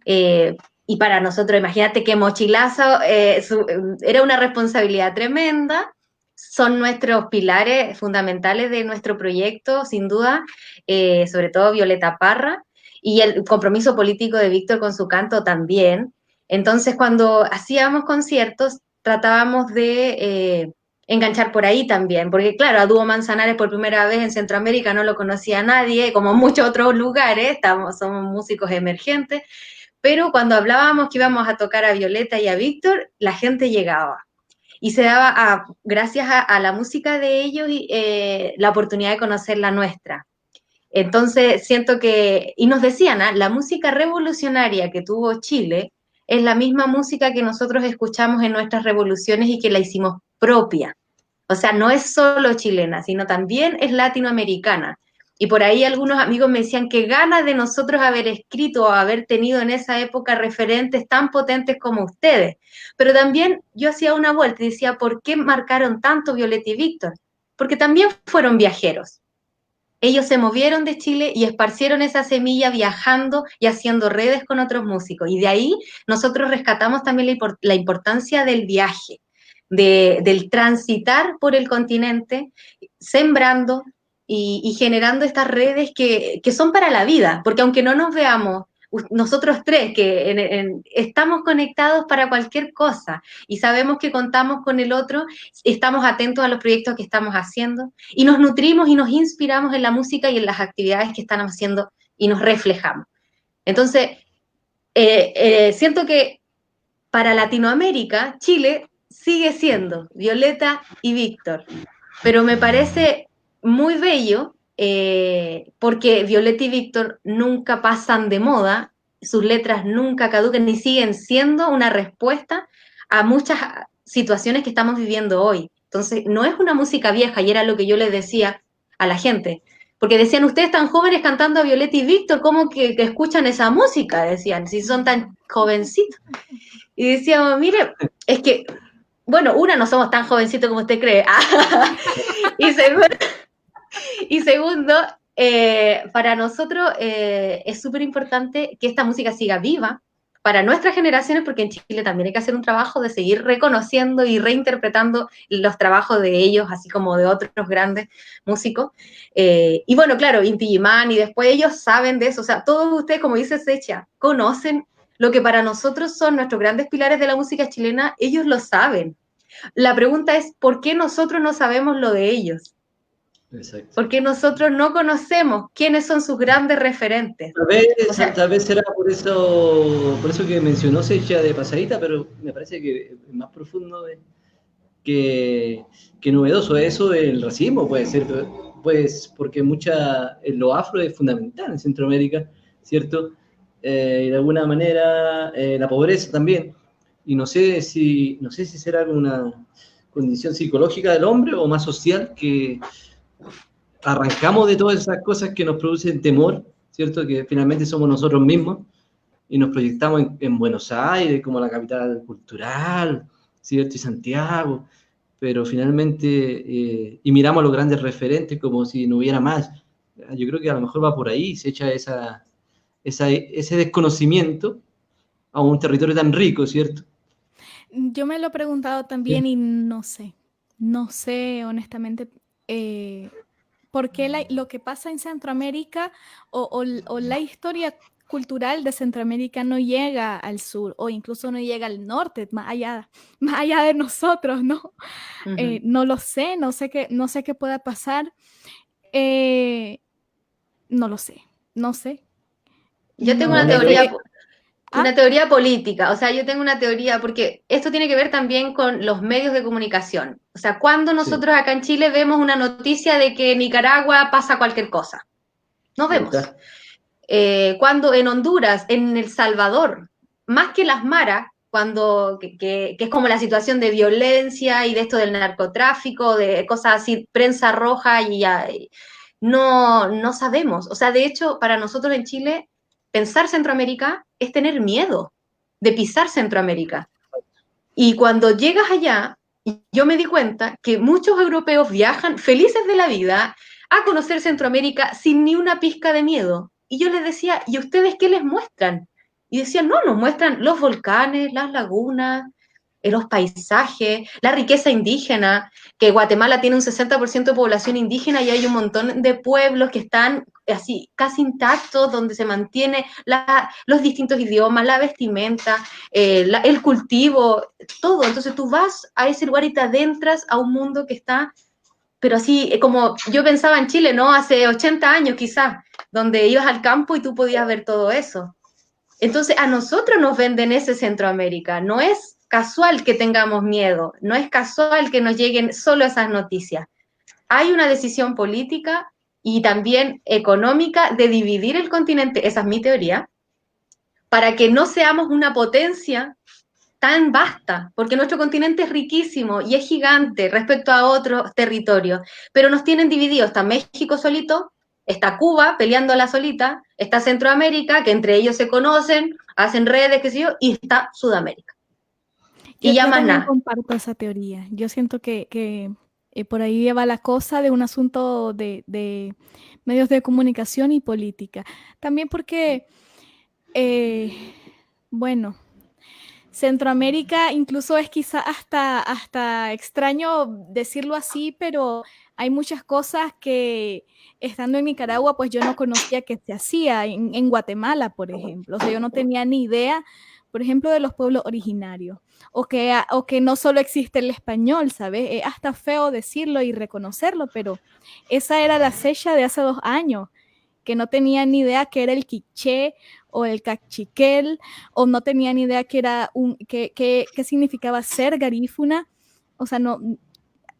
Y para nosotros, imagínate qué mochilazo, era una responsabilidad tremenda. Son nuestros pilares fundamentales de nuestro proyecto, sin duda, sobre todo Violeta Parra, y el compromiso político de Víctor con su canto también. Entonces, cuando hacíamos conciertos, tratábamos de enganchar por ahí también, porque claro, a Dúo Manzanares por primera vez en Centroamérica no lo conocía nadie, como en muchos otros lugares, somos músicos emergentes, pero cuando hablábamos que íbamos a tocar a Violeta y a Víctor, la gente llegaba. Y se daba, gracias a la música de ellos, la oportunidad de conocer la nuestra. Entonces siento que, y nos decían, la música revolucionaria que tuvo Chile es la misma música que nosotros escuchamos en nuestras revoluciones y que la hicimos propia. O sea, no es solo chilena, sino también es latinoamericana. Y por ahí algunos amigos me decían que ganas de nosotros haber escrito o haber tenido en esa época referentes tan potentes como ustedes. Pero también yo hacía una vuelta y decía, ¿por qué marcaron tanto Violeta y Víctor? Porque también fueron viajeros. Ellos se movieron de Chile y esparcieron esa semilla viajando y haciendo redes con otros músicos. Y de ahí nosotros rescatamos también la importancia del viaje, del transitar por el continente, sembrando y generando estas redes que son para la vida, porque aunque no nos veamos, nosotros tres que estamos conectados para cualquier cosa y sabemos que contamos con el otro, estamos atentos a los proyectos que estamos haciendo y nos nutrimos y nos inspiramos en la música y en las actividades que están haciendo y nos reflejamos. Entonces, siento que para Latinoamérica, Chile sigue siendo Violeta y Víctor, pero me parece muy bello porque Violeta y Víctor nunca pasan de moda, sus letras nunca caducan ni siguen siendo una respuesta a muchas situaciones que estamos viviendo hoy. Entonces, no es una música vieja, y era lo que yo les decía a la gente, porque decían, ustedes tan jóvenes cantando a Violeta y Víctor, ¿cómo que escuchan esa música? Decían, si son tan jovencitos. Y decíamos, mire, es que, bueno, no somos tan jovencitos como usted cree. Y segundo, para nosotros es súper importante que esta música siga viva para nuestras generaciones, porque en Chile también hay que hacer un trabajo de seguir reconociendo y reinterpretando los trabajos de ellos, así como de otros grandes músicos. Y bueno, claro, Inti Illimani, y después ellos saben de eso, o sea, todos ustedes, como dice Secha, conocen lo que para nosotros son nuestros grandes pilares de la música chilena, ellos lo saben. La pregunta es, ¿por qué nosotros no sabemos lo de ellos? Exacto. Porque nosotros no conocemos quiénes son sus grandes referentes. Tal vez será por eso que mencionó Secha de pasadita, pero me parece que es más profundo que novedoso. Eso del racismo puede ser, pues, porque lo afro es fundamental en Centroamérica, ¿cierto? Y de alguna manera la pobreza también. Y no sé si será una condición psicológica del hombre o más social, que arrancamos de todas esas cosas que nos producen temor, ¿cierto? Que finalmente somos nosotros mismos y nos proyectamos en Buenos Aires como la capital cultural, ¿cierto? Y Santiago, pero finalmente, y miramos a los grandes referentes como si no hubiera más. Yo creo que a lo mejor va por ahí, se echa ese desconocimiento a un territorio tan rico, ¿cierto? Yo me lo he preguntado también, sí. Y no sé honestamente por qué lo que pasa en Centroamérica o la historia cultural de Centroamérica no llega al sur o incluso no llega al norte, más allá de nosotros, ¿no? Uh-huh. No lo sé, no sé qué pueda pasar. No lo sé, no sé. Yo tengo una teoría. Una teoría política, o sea, yo tengo una teoría, porque esto tiene que ver también con los medios de comunicación. O sea, cuando nosotros acá en Chile vemos una noticia de que en Nicaragua pasa cualquier cosa, no vemos. Cuando en Honduras, en El Salvador, más que las maras, cuando que es como la situación de violencia y de esto del narcotráfico, de cosas así, prensa roja, y no sabemos. O sea, de hecho, para nosotros en Chile, pensar Centroamérica es tener miedo de pisar Centroamérica. Y cuando llegas allá, yo me di cuenta que muchos europeos viajan felices de la vida a conocer Centroamérica sin ni una pizca de miedo. Y yo les decía, ¿y ustedes qué les muestran? Y decían, no, nos muestran los volcanes, las lagunas, los paisajes, la riqueza indígena, que Guatemala tiene un 60% de población indígena y hay un montón de pueblos que están así casi intactos, donde se mantiene los distintos idiomas, la vestimenta, el cultivo, todo. Entonces tú vas a ese lugar y te adentras a un mundo que está, pero así como yo pensaba en Chile, ¿no? Hace 80 años quizás, donde ibas al campo y tú podías ver todo eso. Entonces a nosotros nos venden ese Centroamérica, no es casual que tengamos miedo, no es casual que nos lleguen solo esas noticias. Hay una decisión política y también económica de dividir el continente, esa es mi teoría, para que no seamos una potencia tan vasta, porque nuestro continente es riquísimo y es gigante respecto a otros territorios, pero nos tienen divididos, está México solito, está Cuba peleándola solita, está Centroamérica, que entre ellos se conocen, hacen redes, qué sé yo, y está Sudamérica. Y ya Yo más también nada. comparto esa teoría. Yo siento que por ahí lleva la cosa de un asunto de medios de comunicación y política. También porque, bueno, Centroamérica incluso es quizá hasta extraño decirlo así, pero hay muchas cosas que estando en Nicaragua, pues yo no conocía que se hacía en Guatemala, por ejemplo. O sea, yo no tenía ni idea, por ejemplo, de los pueblos originarios, o que no solo existe el español, ¿sabes? Es hasta feo decirlo y reconocerlo, pero esa era la Secha de hace 2 años, que no tenía ni idea que era el quiché o el cachiquel, o no tenía ni idea que era qué significaba ser garífuna. O sea, no,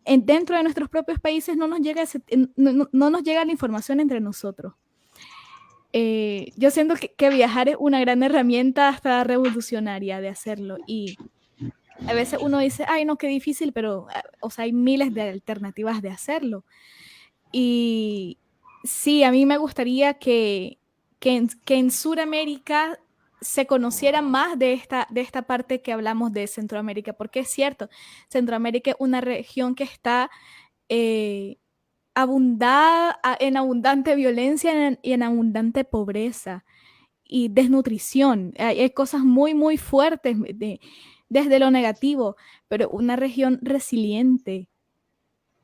dentro de nuestros propios países no nos llega, no nos llega la información entre nosotros. Yo siento que viajar es una gran herramienta hasta revolucionaria de hacerlo, y a veces uno dice, ay no, qué difícil, pero o sea, hay miles de alternativas de hacerlo. Y sí, a mí me gustaría que en Sudamérica se conociera más de esta parte que hablamos de Centroamérica, porque es cierto, Centroamérica es una región que está en abundante violencia y en abundante pobreza y desnutrición. Hay cosas muy, muy fuertes desde lo negativo, pero una región resiliente,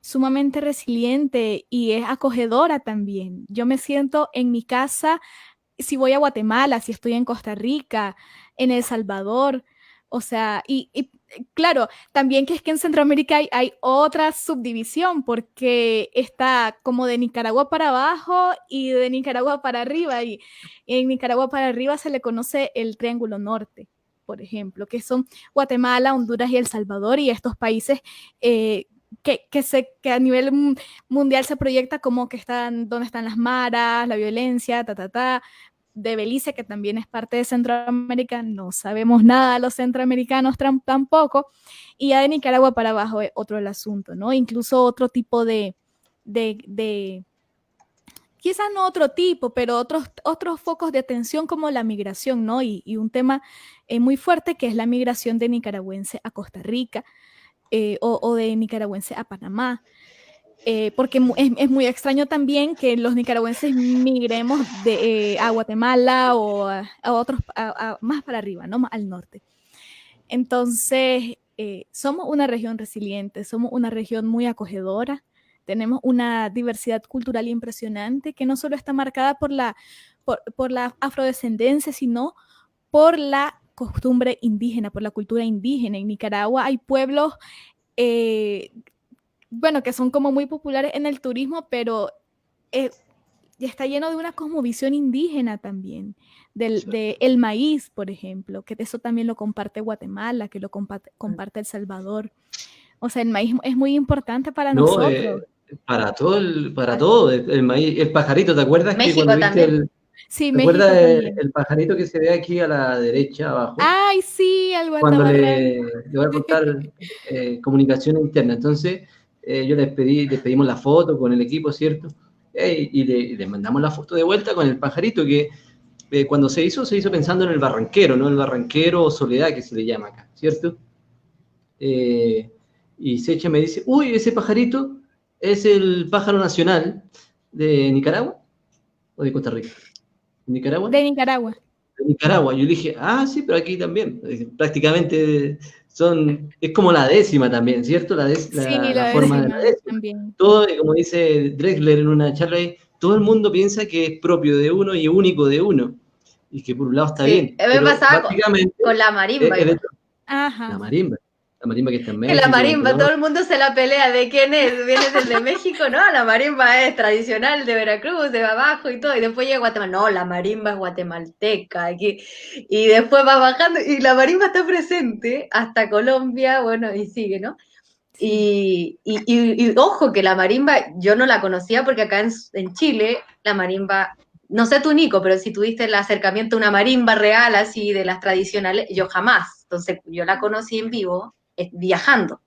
sumamente resiliente, y es acogedora también. Yo me siento en mi casa si voy a Guatemala, si estoy en Costa Rica, en El Salvador, o sea, claro, también que es que en Centroamérica hay otra subdivisión, porque está como de Nicaragua para abajo y de Nicaragua para arriba, y en Nicaragua para arriba se le conoce el Triángulo Norte, por ejemplo, que son Guatemala, Honduras y El Salvador, y estos países que a nivel mundial se proyecta como que están donde están las maras, la violencia, de Belice, que también es parte de Centroamérica, no sabemos nada los centroamericanos tampoco, y ya de Nicaragua para abajo es otro el asunto, ¿no? Incluso otro tipo de quizás no otro tipo, pero otros focos de atención como la migración, ¿no? Y un tema muy fuerte que es la migración de nicaragüense a Costa Rica, o de nicaragüense a Panamá. Porque es muy extraño también que los nicaragüenses migremos a Guatemala o a otros, más para arriba, ¿no? Más al norte. Entonces, somos una región resiliente, somos una región muy acogedora, tenemos una diversidad cultural impresionante que no solo está marcada por la afrodescendencia, sino por la costumbre indígena, por la cultura indígena. En Nicaragua hay pueblos bueno, que son como muy populares en el turismo, pero está lleno de una cosmovisión indígena también, de el maíz, por ejemplo, que eso también lo comparte Guatemala, que lo comparte El Salvador. O sea, el maíz es muy importante para No, nosotros. para todo, el maíz, el pajarito, ¿te acuerdas que México cuando viste también. Sí, ¿te México acuerdas también. el pajarito que se ve aquí a la derecha abajo? Ay, sí, el Cuando guatamarrano. le voy a contar comunicación interna. Entonces, yo les pedimos la foto con el equipo, ¿cierto? Y les mandamos la foto de vuelta con el pajarito que cuando se hizo pensando en el barranquero, ¿no? El barranquero o soledad que se le llama acá, ¿cierto? Y Secha me dice, uy, ese pajarito es el pájaro nacional de Nicaragua o de Costa Rica. ¿De Nicaragua? De Nicaragua. De Nicaragua. Yo le dije, ah, sí, pero aquí también. Prácticamente es como la décima también, ¿cierto? Sí, La la forma de la décima décima. también. Todo, como dice Drexler en una charla ahí, todo el mundo piensa que es propio de uno y único de uno. Y que por un lado está bien. me Pero pasaba básicamente con la marimba. Ajá. la marimba. La marimba que está en Que la México, en marimba, todo Colombia. el mundo se la pelea de quién es, viene desde México, no, la marimba es tradicional de Veracruz, de abajo y todo, y después llega a Guatemala, no, la marimba es guatemalteca, y después va bajando, y la marimba está presente hasta Colombia, bueno, y sigue, ¿no? Y ojo, que la marimba yo no la conocía porque acá en Chile la marimba, no sé tú, Nico, pero si tuviste el acercamiento a una marimba real así de las tradicionales, yo jamás. Entonces yo la conocí en vivo, viajando.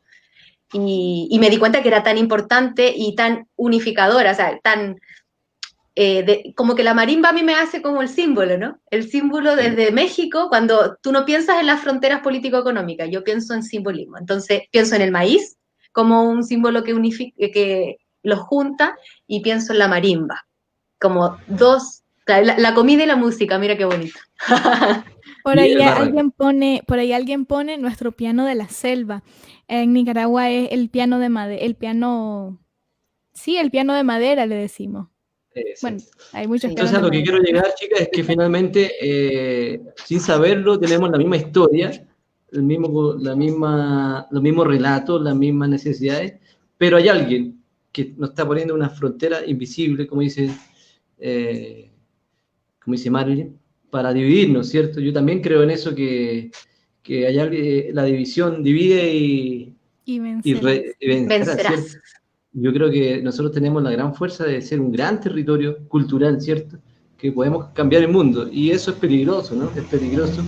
Y me di cuenta que era tan importante y tan unificadora, o sea, tan como que la marimba a mí me hace como el símbolo, ¿no? El símbolo desde México, cuando tú no piensas en las fronteras político-económicas, yo pienso en simbolismo. Entonces, pienso en el maíz como un símbolo que unifica, que los junta, y pienso en la marimba, como dos, la comida y la música, mira qué bonito. Por Y ahí el barranco. alguien pone nuestro piano de la selva. En Nicaragua es el piano de madera, sí, el piano de madera le decimos. Bueno, Exacto. hay muchos Sí. pianos Entonces a de lo que madera. quiero llegar, chicas, es que finalmente, sin saberlo, tenemos la misma historia, los mismos relatos, las mismas necesidades, pero hay alguien que nos está poniendo una frontera invisible, eh, como dice Marilyn, para dividirnos, ¿cierto? Yo también creo en eso que hay alguien, la división divide Y vencerás. y vencerá, ¿cierto? Vencerás. Yo creo que nosotros tenemos la gran fuerza de ser un gran territorio cultural, ¿cierto? Que podemos cambiar el mundo. Y eso es peligroso, ¿no? Es peligroso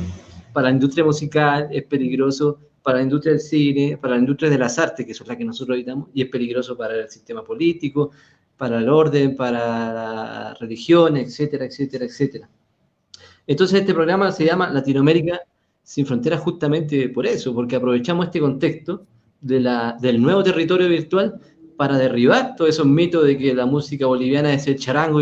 para la industria musical, es peligroso para la industria del cine, para la industria de las artes, que son las que nosotros habitamos, y es peligroso para el sistema político, para el orden, para la religión, etcétera, etcétera, etcétera. Entonces este programa se llama Latinoamérica sin fronteras justamente por eso, porque aprovechamos este contexto del nuevo territorio virtual para derribar todos esos mitos de que la música boliviana es el charango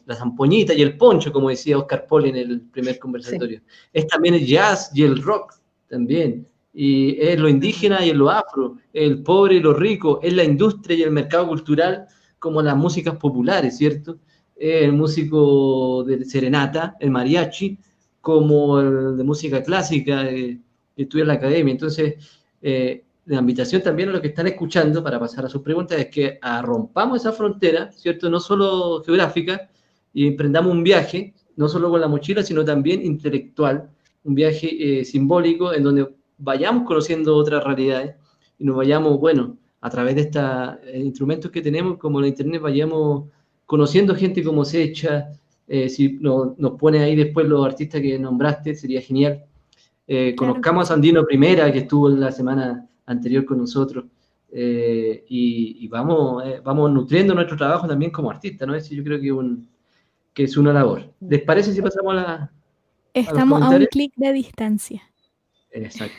la zampoñita y el poncho, como decía Oscar Poli en el primer Sí. conversatorio. Es también el jazz y el rock también. Y es lo indígena y es lo afro, el pobre y lo rico, es la industria y el mercado cultural como las músicas populares, ¿cierto? El músico de serenata, el mariachi, como el de música clásica que estudia en la academia. Entonces, la invitación también a los que están escuchando, para pasar a sus preguntas, es que rompamos esa frontera, ¿cierto? No solo geográfica, y emprendamos un viaje, no solo con la mochila, sino también intelectual, un viaje simbólico en donde vayamos conociendo otras realidades y nos vayamos, bueno, a través de estos instrumentos que tenemos, como la Internet, vayamos conociendo gente como Secha, si nos pone ahí después los artistas que nombraste, sería genial. Claro que Conozcamos a sí. Sandino Primera, que estuvo la semana anterior con nosotros, y vamos nutriendo nuestro trabajo también como artistas, ¿no? Eso yo creo que es una labor. ¿Les parece si pasamos a los Estamos a un comentarios? clic de distancia. Exacto.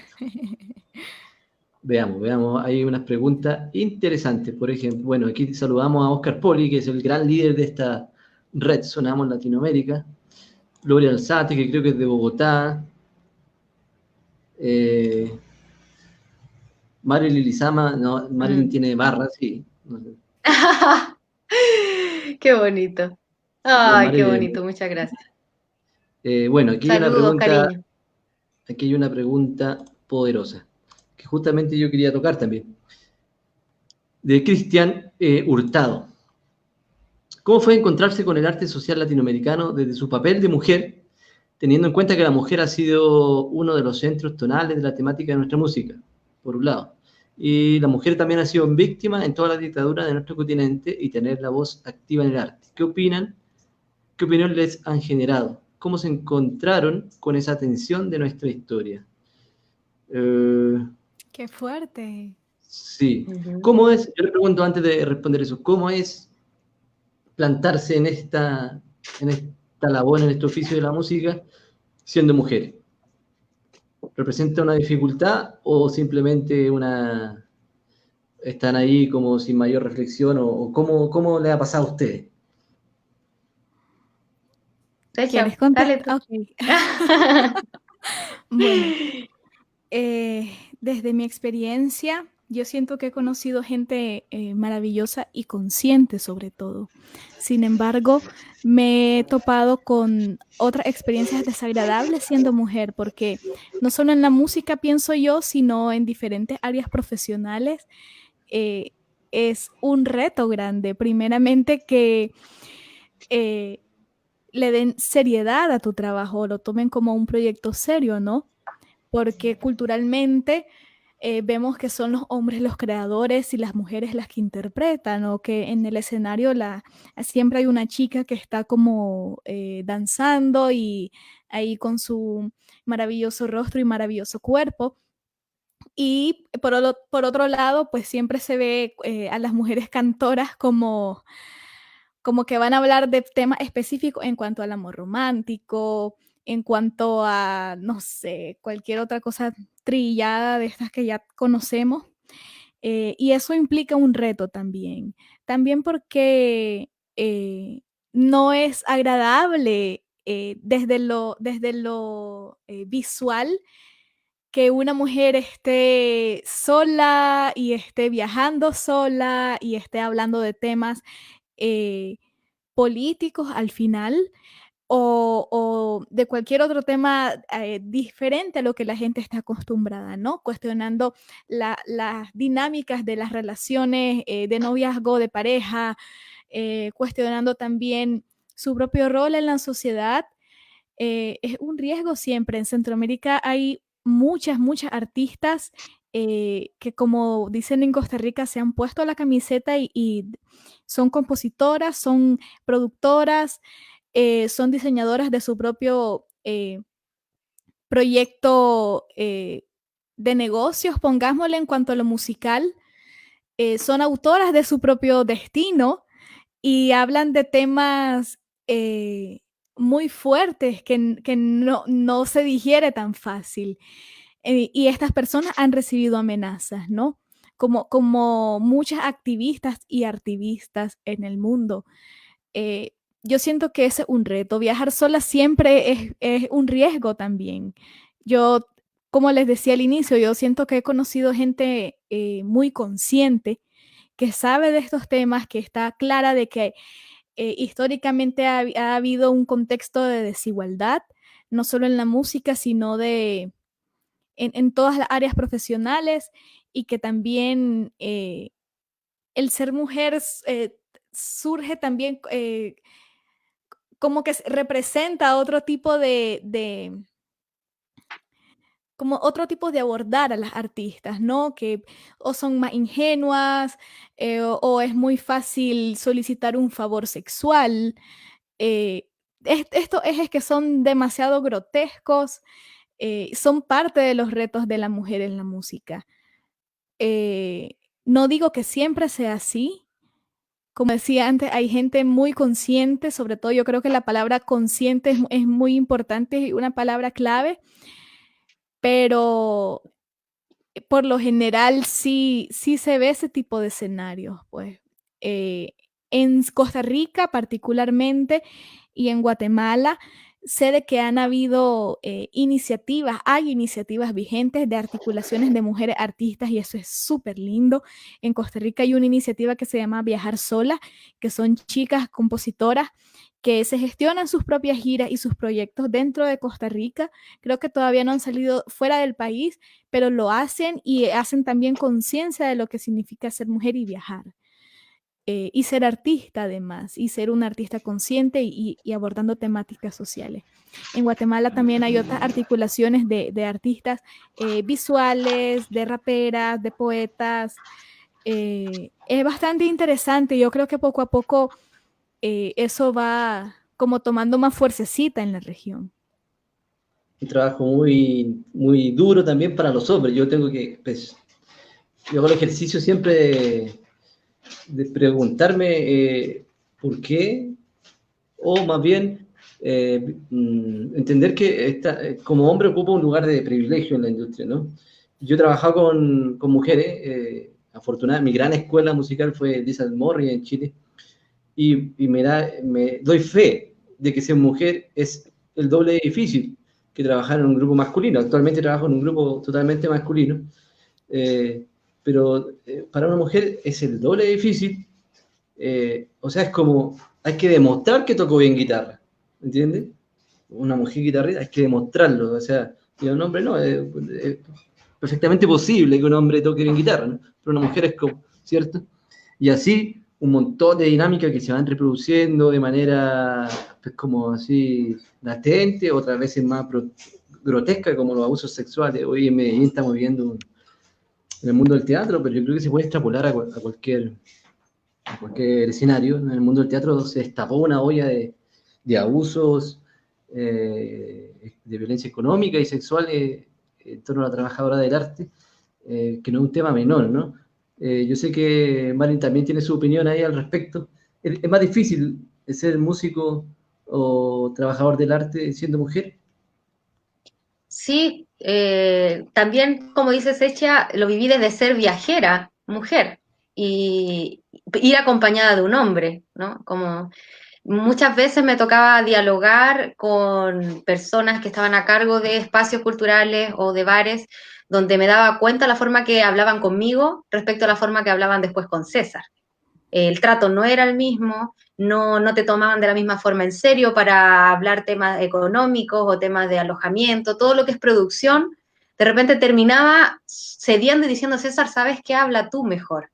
Veamos, hay unas preguntas interesantes. Por ejemplo, bueno, aquí saludamos a Oscar Poli, que es el gran líder de esta red Sonamos Latinoamérica. Gloria Alzate, que creo que es de Bogotá. Marilyn Lizama, no, Marilyn Mm. tiene barras, sí. No sé. Qué bonito. No, Ay, qué Marilyn, bonito, muchas gracias. bueno, Saludos, cariño. aquí hay una pregunta poderosa, que justamente yo quería tocar también, de Cristian Hurtado. ¿Cómo fue encontrarse con el arte social latinoamericano desde su papel de mujer, teniendo en cuenta que la mujer ha sido uno de los centros tonales de la temática de nuestra música, por un lado? Y la mujer también ha sido víctima en toda la dictadura de nuestro continente y tener la voz activa en el arte. ¿Qué opinan? ¿Qué opinión les han generado? ¿Cómo se encontraron con esa tensión de nuestra historia? Eh, Qué fuerte. sí. Ujú. ¿Cómo es? Yo le pregunto antes de responder eso, ¿cómo es plantarse en esta labor, en este oficio de la música, siendo mujer? ¿Representa una dificultad o simplemente están ahí como sin mayor reflexión o cómo le ha pasado a ustedes? ¿Quieres Secha, dale contestar? tú. Ok. Bueno, desde mi experiencia, yo siento que he conocido gente maravillosa y consciente sobre todo. Sin embargo, me he topado con otras experiencias desagradables siendo mujer, porque no solo en la música pienso yo, sino en diferentes áreas profesionales. eh, es un reto grande. Primeramente que eh, le den seriedad a tu trabajo, lo tomen como un proyecto serio, ¿no? Porque culturalmente vemos que son los hombres los creadores y las mujeres las que interpretan, o que en el escenario siempre hay una chica que está como danzando y ahí con su maravilloso rostro y maravilloso cuerpo. Y por otro lado, pues siempre se ve a las mujeres cantoras como que van a hablar de temas específicos en cuanto al amor romántico, en cuanto a, no sé, cualquier otra cosa trillada de estas que ya conocemos. Y eso implica un reto también. También porque no es agradable desde lo visual que una mujer esté sola y esté viajando sola y esté hablando de temas eh, políticos al final, o de cualquier otro tema diferente a lo que la gente está acostumbrada, ¿no? Cuestionando las dinámicas de las relaciones de noviazgo, de pareja, cuestionando también su propio rol en la sociedad. Es un riesgo siempre. En Centroamérica hay muchas artistas que, como dicen en Costa Rica, se han puesto la camiseta y son compositoras, son productoras, son diseñadoras de su propio proyecto de negocios, pongámosle en cuanto a lo musical. Son autoras de su propio destino y hablan de temas muy fuertes que no se digiere tan fácil. Y estas personas han recibido amenazas, ¿no? Como muchas activistas y activistas en el mundo. Yo siento que ese es un reto. Viajar sola siempre es un riesgo también. Yo, como les decía al inicio, yo siento que he conocido gente muy consciente que sabe de estos temas, que está clara de que históricamente ha habido un contexto de desigualdad, no solo en la música, sino en todas las áreas profesionales, y que también el ser mujer surge también como que representa otro tipo como otro tipo de abordar a las artistas, ¿no? Que o son más ingenuas, o es muy fácil solicitar un favor sexual. Eh, estos ejes que son demasiado grotescos son parte de los retos de la mujer en la música. No digo que siempre sea así. Como decía antes, hay gente muy consciente, sobre todo yo creo que la palabra consciente es muy importante, y una palabra clave, pero por lo general sí se ve ese tipo de escenarios, pues. En Costa Rica particularmente y en Guatemala, sé de que han habido hay iniciativas vigentes de articulaciones de mujeres artistas, y eso es súper lindo. En Costa Rica hay una iniciativa que se llama Viajar Sola, que son chicas compositoras que se gestionan sus propias giras y sus proyectos dentro de Costa Rica. Creo que todavía no han salido fuera del país, pero lo hacen, y hacen también conciencia de lo que significa ser mujer y viajar. Y ser artista además, y ser una artista consciente y abordando temáticas sociales. En Guatemala también hay otras articulaciones de artistas visuales, de raperas, de poetas. Es bastante interesante. Yo creo que poco a poco eso va como tomando más fuercecita en la región. Un trabajo muy duro también para los hombres. Yo tengo que, pues, yo hago el ejercicio siempre de preguntarme por qué, o más bien entender que como hombre ocupa un lugar de privilegio en la industria, ¿no? Yo he trabajado con mujeres, afortunadamente, mi gran escuela musical fue Lisa Morri en Chile, y me doy fe de que ser mujer es el doble de difícil que trabajar en un grupo masculino. Actualmente trabajo en un grupo totalmente masculino, pero para una mujer es el doble de difícil. O sea, es como, hay que demostrar que tocó bien guitarra, ¿entiendes? Una mujer guitarrista hay que demostrarlo, o sea, y un hombre no, es perfectamente posible que un hombre toque bien guitarra, ¿no? Pero una mujer es como, ¿cierto? Y así un montón de dinámicas que se van reproduciendo de manera pues, como así latente, otras veces más grotesca, como los abusos sexuales. Hoy en Medellín estamos viendo en el mundo del teatro, pero yo creo que se puede extrapolar a cualquier escenario. En el mundo del teatro se destapó una olla de abusos, de violencia económica y sexual en torno a la trabajadora del arte, que no es un tema menor, ¿no? Yo sé que Marin también tiene su opinión ahí al respecto. Es más difícil ser músico o trabajador del arte siendo mujer. Sí, también, como dice Secha, lo viví desde ser viajera, mujer, y ir acompañada de un hombre, ¿no? Como muchas veces me tocaba dialogar con personas que estaban a cargo de espacios culturales o de bares, donde me daba cuenta la forma que hablaban conmigo respecto a la forma que hablaban después con César. El trato no era el mismo, no te tomaban de la misma forma en serio para hablar temas económicos o temas de alojamiento, todo lo que es producción, de repente terminaba cediendo y diciendo, César, ¿sabes qué? Habla tú mejor.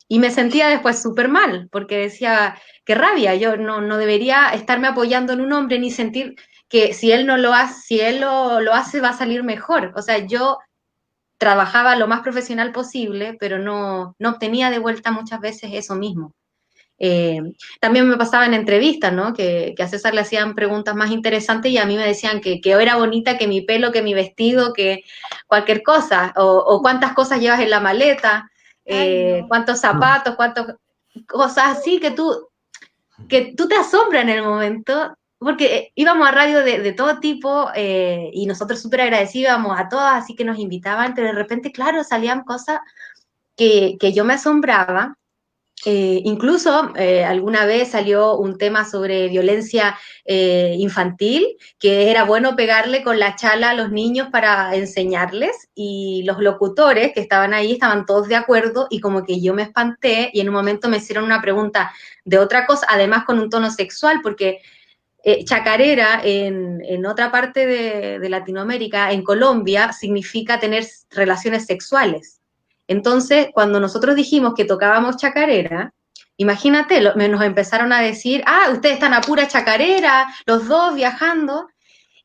Y me sentía después súper mal, porque decía, qué rabia, yo no debería estarme apoyando en un hombre ni sentir que si él no lo hace, si él lo hace va a salir mejor. O sea, yo trabajaba lo más profesional posible, pero no obtenía de vuelta muchas veces eso mismo. Eh, También me pasaba en entrevistas, ¿no? Que a César le hacían preguntas más interesantes y a mí me decían que era bonita, que mi pelo, que mi vestido, que cualquier cosa, o cuántas cosas llevas en la maleta, Ay, no. cuántos zapatos, cuántas cosas así que tú te asombras en el momento, porque íbamos a radio de todo tipo y nosotros súper agradecidos, íbamos a todas, así que nos invitaban, pero de repente, claro, salían cosas que yo me asombraba. Incluso alguna vez salió un tema sobre violencia infantil, que era bueno pegarle con la chala a los niños para enseñarles, y los locutores que estaban ahí estaban todos de acuerdo, y como que yo me espanté y en un momento me hicieron una pregunta de otra cosa, además con un tono sexual, porque chacarera en otra parte de Latinoamérica, en Colombia, significa tener relaciones sexuales. Entonces, cuando nosotros dijimos que tocábamos chacarera, imagínate, nos empezaron a decir, ustedes están a pura chacarera, los dos viajando,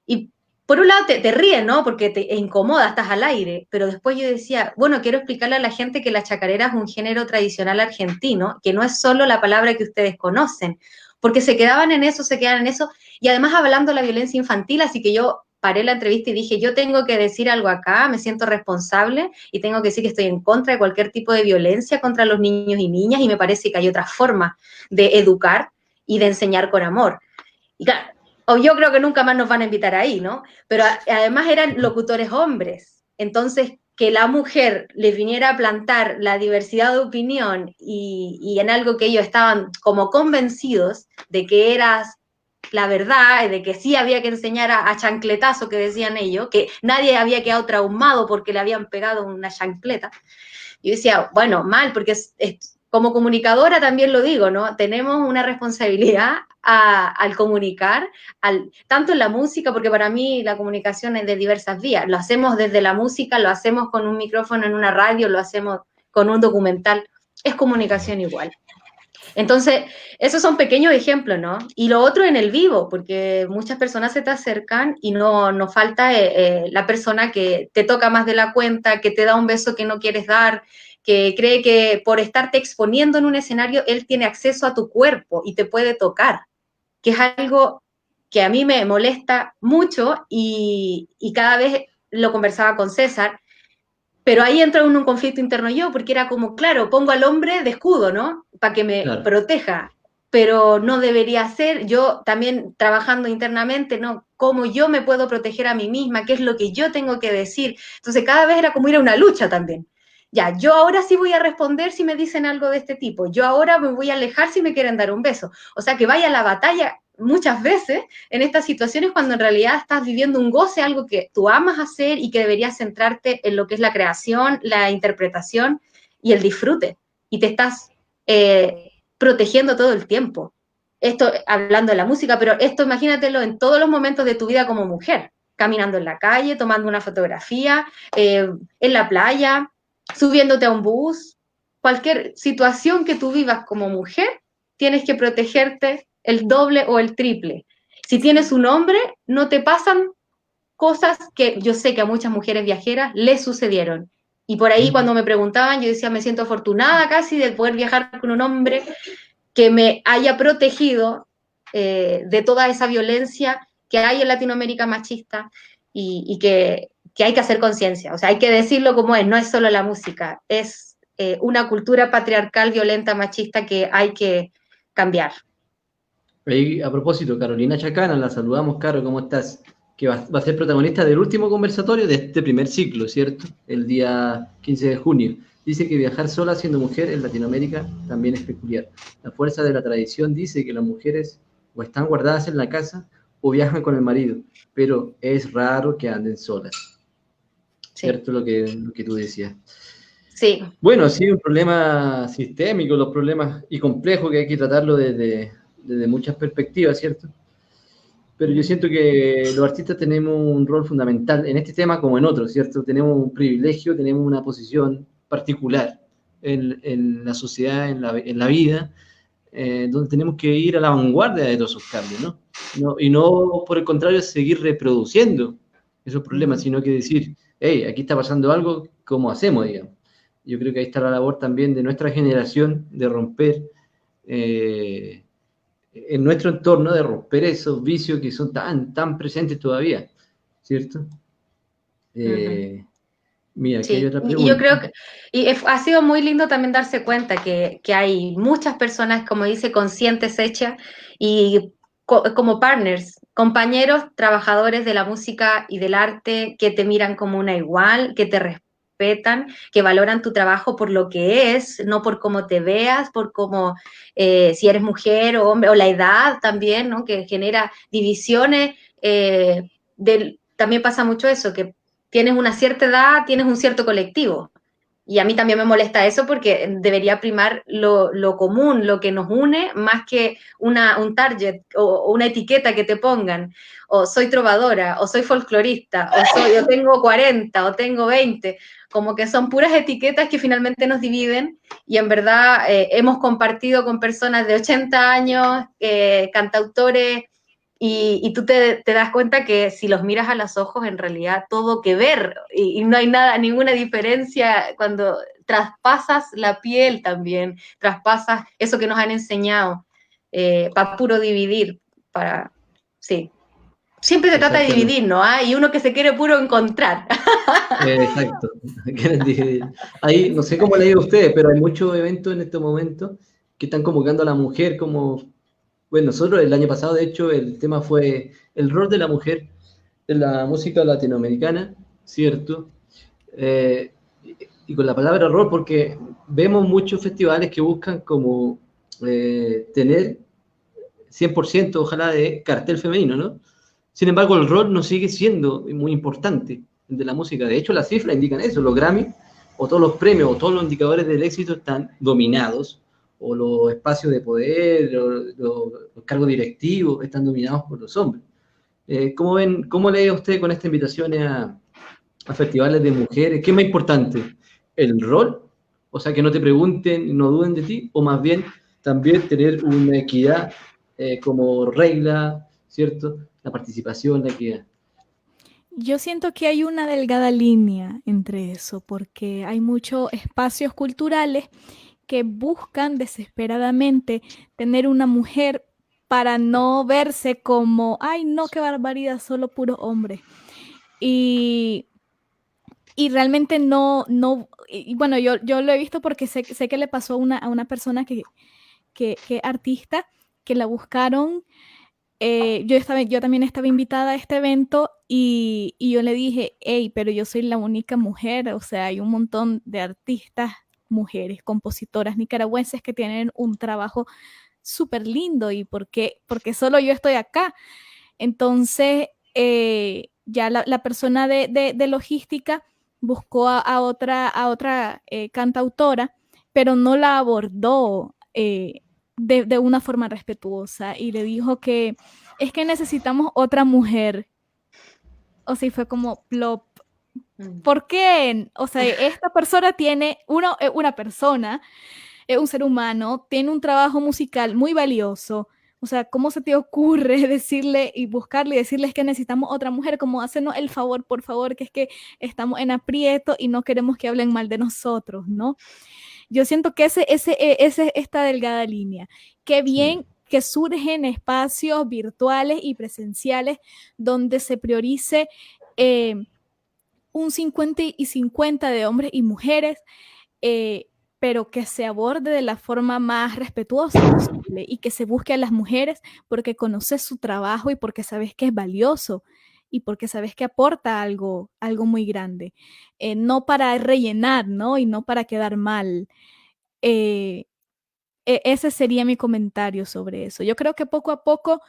y por un lado te ríes, ¿no? Porque te incomoda, estás al aire, pero después yo decía, bueno, quiero explicarle a la gente que la chacarera es un género tradicional argentino, que no es solo la palabra que ustedes conocen, porque se quedaban en eso, se quedan en eso, y además hablando de la violencia infantil, así que yo paré la entrevista y dije, yo tengo que decir algo acá, me siento responsable y tengo que decir que estoy en contra de cualquier tipo de violencia contra los niños y niñas, y me parece que hay otra forma de educar y de enseñar con amor. Y claro, o yo creo que nunca más nos van a invitar ahí, ¿no? Pero además eran locutores hombres. Entonces, que la mujer les viniera a plantar la diversidad de opinión y en algo que ellos estaban como convencidos de que era la verdad, de que sí había que enseñar a chancletazo, que decían ellos, que nadie había quedado traumado porque le habían pegado una chancleta. Yo decía, bueno, mal, porque como comunicadora también lo digo, ¿no? Tenemos una responsabilidad al comunicar, tanto en la música, porque para mí la comunicación es de diversas vías. Lo hacemos desde la música, lo hacemos con un micrófono en una radio, lo hacemos con un documental. Es comunicación igual. Entonces, esos son pequeños ejemplos, ¿no? Y lo otro en el vivo, porque muchas personas se te acercan y no falta la persona que te toca más de la cuenta, que te da un beso que no quieres dar, que cree que por estarte exponiendo en un escenario, él tiene acceso a tu cuerpo y te puede tocar, que es algo que a mí me molesta mucho y cada vez lo conversaba con César, pero ahí entra en un conflicto interno yo, porque era como, claro, pongo al hombre de escudo, ¿no? Para que me Claro. proteja, pero no debería ser. Yo también trabajando internamente, ¿no? ¿Cómo yo me puedo proteger a mí misma? ¿Qué es lo que yo tengo que decir? Entonces cada vez era como ir a una lucha también. Ya, yo ahora sí voy a responder si me dicen algo de este tipo. Yo ahora me voy a alejar si me quieren dar un beso. O sea, que vaya a la batalla muchas veces en estas situaciones cuando en realidad estás viviendo un goce, algo que tú amas hacer y que deberías centrarte en lo que es la creación, la interpretación y el disfrute. Y te estás protegiendo todo el tiempo. Esto hablando de la música, pero esto imagínatelo en todos los momentos de tu vida como mujer, caminando en la calle, tomando una fotografía, en la playa, subiéndote a un bus, cualquier situación que tú vivas como mujer, tienes que protegerte el doble o el triple. Si tienes un hombre, no te pasan cosas que yo sé que a muchas mujeres viajeras les sucedieron. Y por ahí cuando me preguntaban, yo decía, me siento afortunada casi de poder viajar con un hombre que me haya protegido de toda esa violencia que hay en Latinoamérica machista y que hay que hacer conciencia. O sea, hay que decirlo como es, no es solo la música, es una cultura patriarcal, violenta, machista que hay que cambiar. Ahí, a propósito, Carolina Chacana, la saludamos, Caro, ¿cómo estás? Que va a ser protagonista del último conversatorio de este primer ciclo, ¿cierto? El día 15 de junio. Dice que viajar sola siendo mujer en Latinoamérica también es peculiar. La fuerza de la tradición dice que las mujeres o están guardadas en la casa o viajan con el marido, pero es raro que anden solas. Sí. ¿Cierto? Lo que tú decías. Sí. Bueno, sí, un problema sistémico, los problemas y complejo que hay que tratarlo desde muchas perspectivas, ¿cierto? Pero yo siento que los artistas tenemos un rol fundamental en este tema como en otros, ¿cierto? Tenemos un privilegio, tenemos una posición particular en la sociedad, en la vida, donde tenemos que ir a la vanguardia de todos esos cambios, ¿no? Y no, por el contrario, seguir reproduciendo esos problemas, sino que decir, hey, aquí está pasando algo, ¿cómo hacemos, digamos? Yo creo que ahí está la labor también de nuestra generación de romper en nuestro entorno, de romper esos vicios que son tan presentes todavía, ¿cierto? Mira, aquí hay Sí, otra y yo pregunta. creo que ha sido muy lindo también darse cuenta que hay muchas personas, como dice, conscientes hechas y como partners, compañeros, trabajadores de la música y del arte que te miran como una igual, que te respetan, que valoran tu trabajo por lo que es, no por cómo te veas, por cómo, si eres mujer o hombre, o la edad también, ¿no? Que genera divisiones. También pasa mucho eso, que tienes una cierta edad, tienes un cierto colectivo. Y a mí también me molesta eso porque debería primar lo común, lo que nos une, más que un target o una etiqueta que te pongan. O soy trovadora, o soy folclorista, o tengo 40, o tengo 20. Como que son puras etiquetas que finalmente nos dividen y en verdad hemos compartido con personas de 80 años, cantautores, y tú te das cuenta que si los miras a los ojos, en realidad todo que ver, y no hay nada, ninguna diferencia cuando traspasas la piel también, traspasas eso que nos han enseñado, para puro dividir, sí. Siempre se trata de dividir, ¿no? Y uno que se quiere puro encontrar. Exacto. Ahí, no sé cómo le digo a ustedes, pero hay muchos eventos en este momento que están convocando a la mujer como... Bueno, nosotros el año pasado, de hecho, el tema fue el rol de la mujer en la música latinoamericana, ¿cierto? Y con la palabra rol, porque vemos muchos festivales que buscan como tener 100%, ojalá, de cartel femenino, ¿no? Sin embargo, el rol no sigue siendo muy importante de la música. De hecho, las cifras indican eso. Los Grammy, o todos los premios, o todos los indicadores del éxito están dominados, o los espacios de poder, o los cargos directivos están dominados por los hombres. ¿Cómo ven, cómo lee usted con esta invitación a festivales de mujeres? ¿Qué es más importante? ¿El rol? O sea, que no te pregunten, no duden de ti, o más bien también tener una equidad como regla, ¿cierto? La participación, la equidad. Yo siento que hay una delgada línea entre eso, porque hay muchos espacios culturales que buscan desesperadamente tener una mujer para no verse como, ay, no, qué barbaridad, solo puro hombre. Y realmente y bueno, yo lo he visto porque sé que le pasó a una persona que artista, que la buscaron. Yo también estaba invitada a este evento y yo le dije, hey, pero yo soy la única mujer, o sea, hay un montón de artistas, mujeres, compositoras nicaragüenses que tienen un trabajo súper lindo y porque solo yo estoy acá. Entonces, ya la persona de logística buscó a otra cantautora, pero no la abordó de una forma respetuosa y le dijo que es que necesitamos otra mujer. O sea, fue como plop. ¿Por qué? O sea, esta persona tiene, una persona, un ser humano, tiene un trabajo musical muy valioso, O sea, ¿cómo se te ocurre decirle y buscarle y decirles que necesitamos otra mujer? Como hacernos el favor, por favor, que es que estamos en aprieto y no queremos que hablen mal de nosotros, ¿no? Yo siento que ese es esta delgada línea. Qué bien que surgen espacios virtuales y presenciales donde se priorice un 50 y 50 de hombres y mujeres, pero que se aborde de la forma más respetuosa posible y que se busque a las mujeres porque conoces su trabajo y porque sabes que es valioso y porque sabes que aporta algo muy grande. No para rellenar, ¿no? Y no para quedar mal. Ese sería mi comentario sobre eso. Yo creo que poco a poco,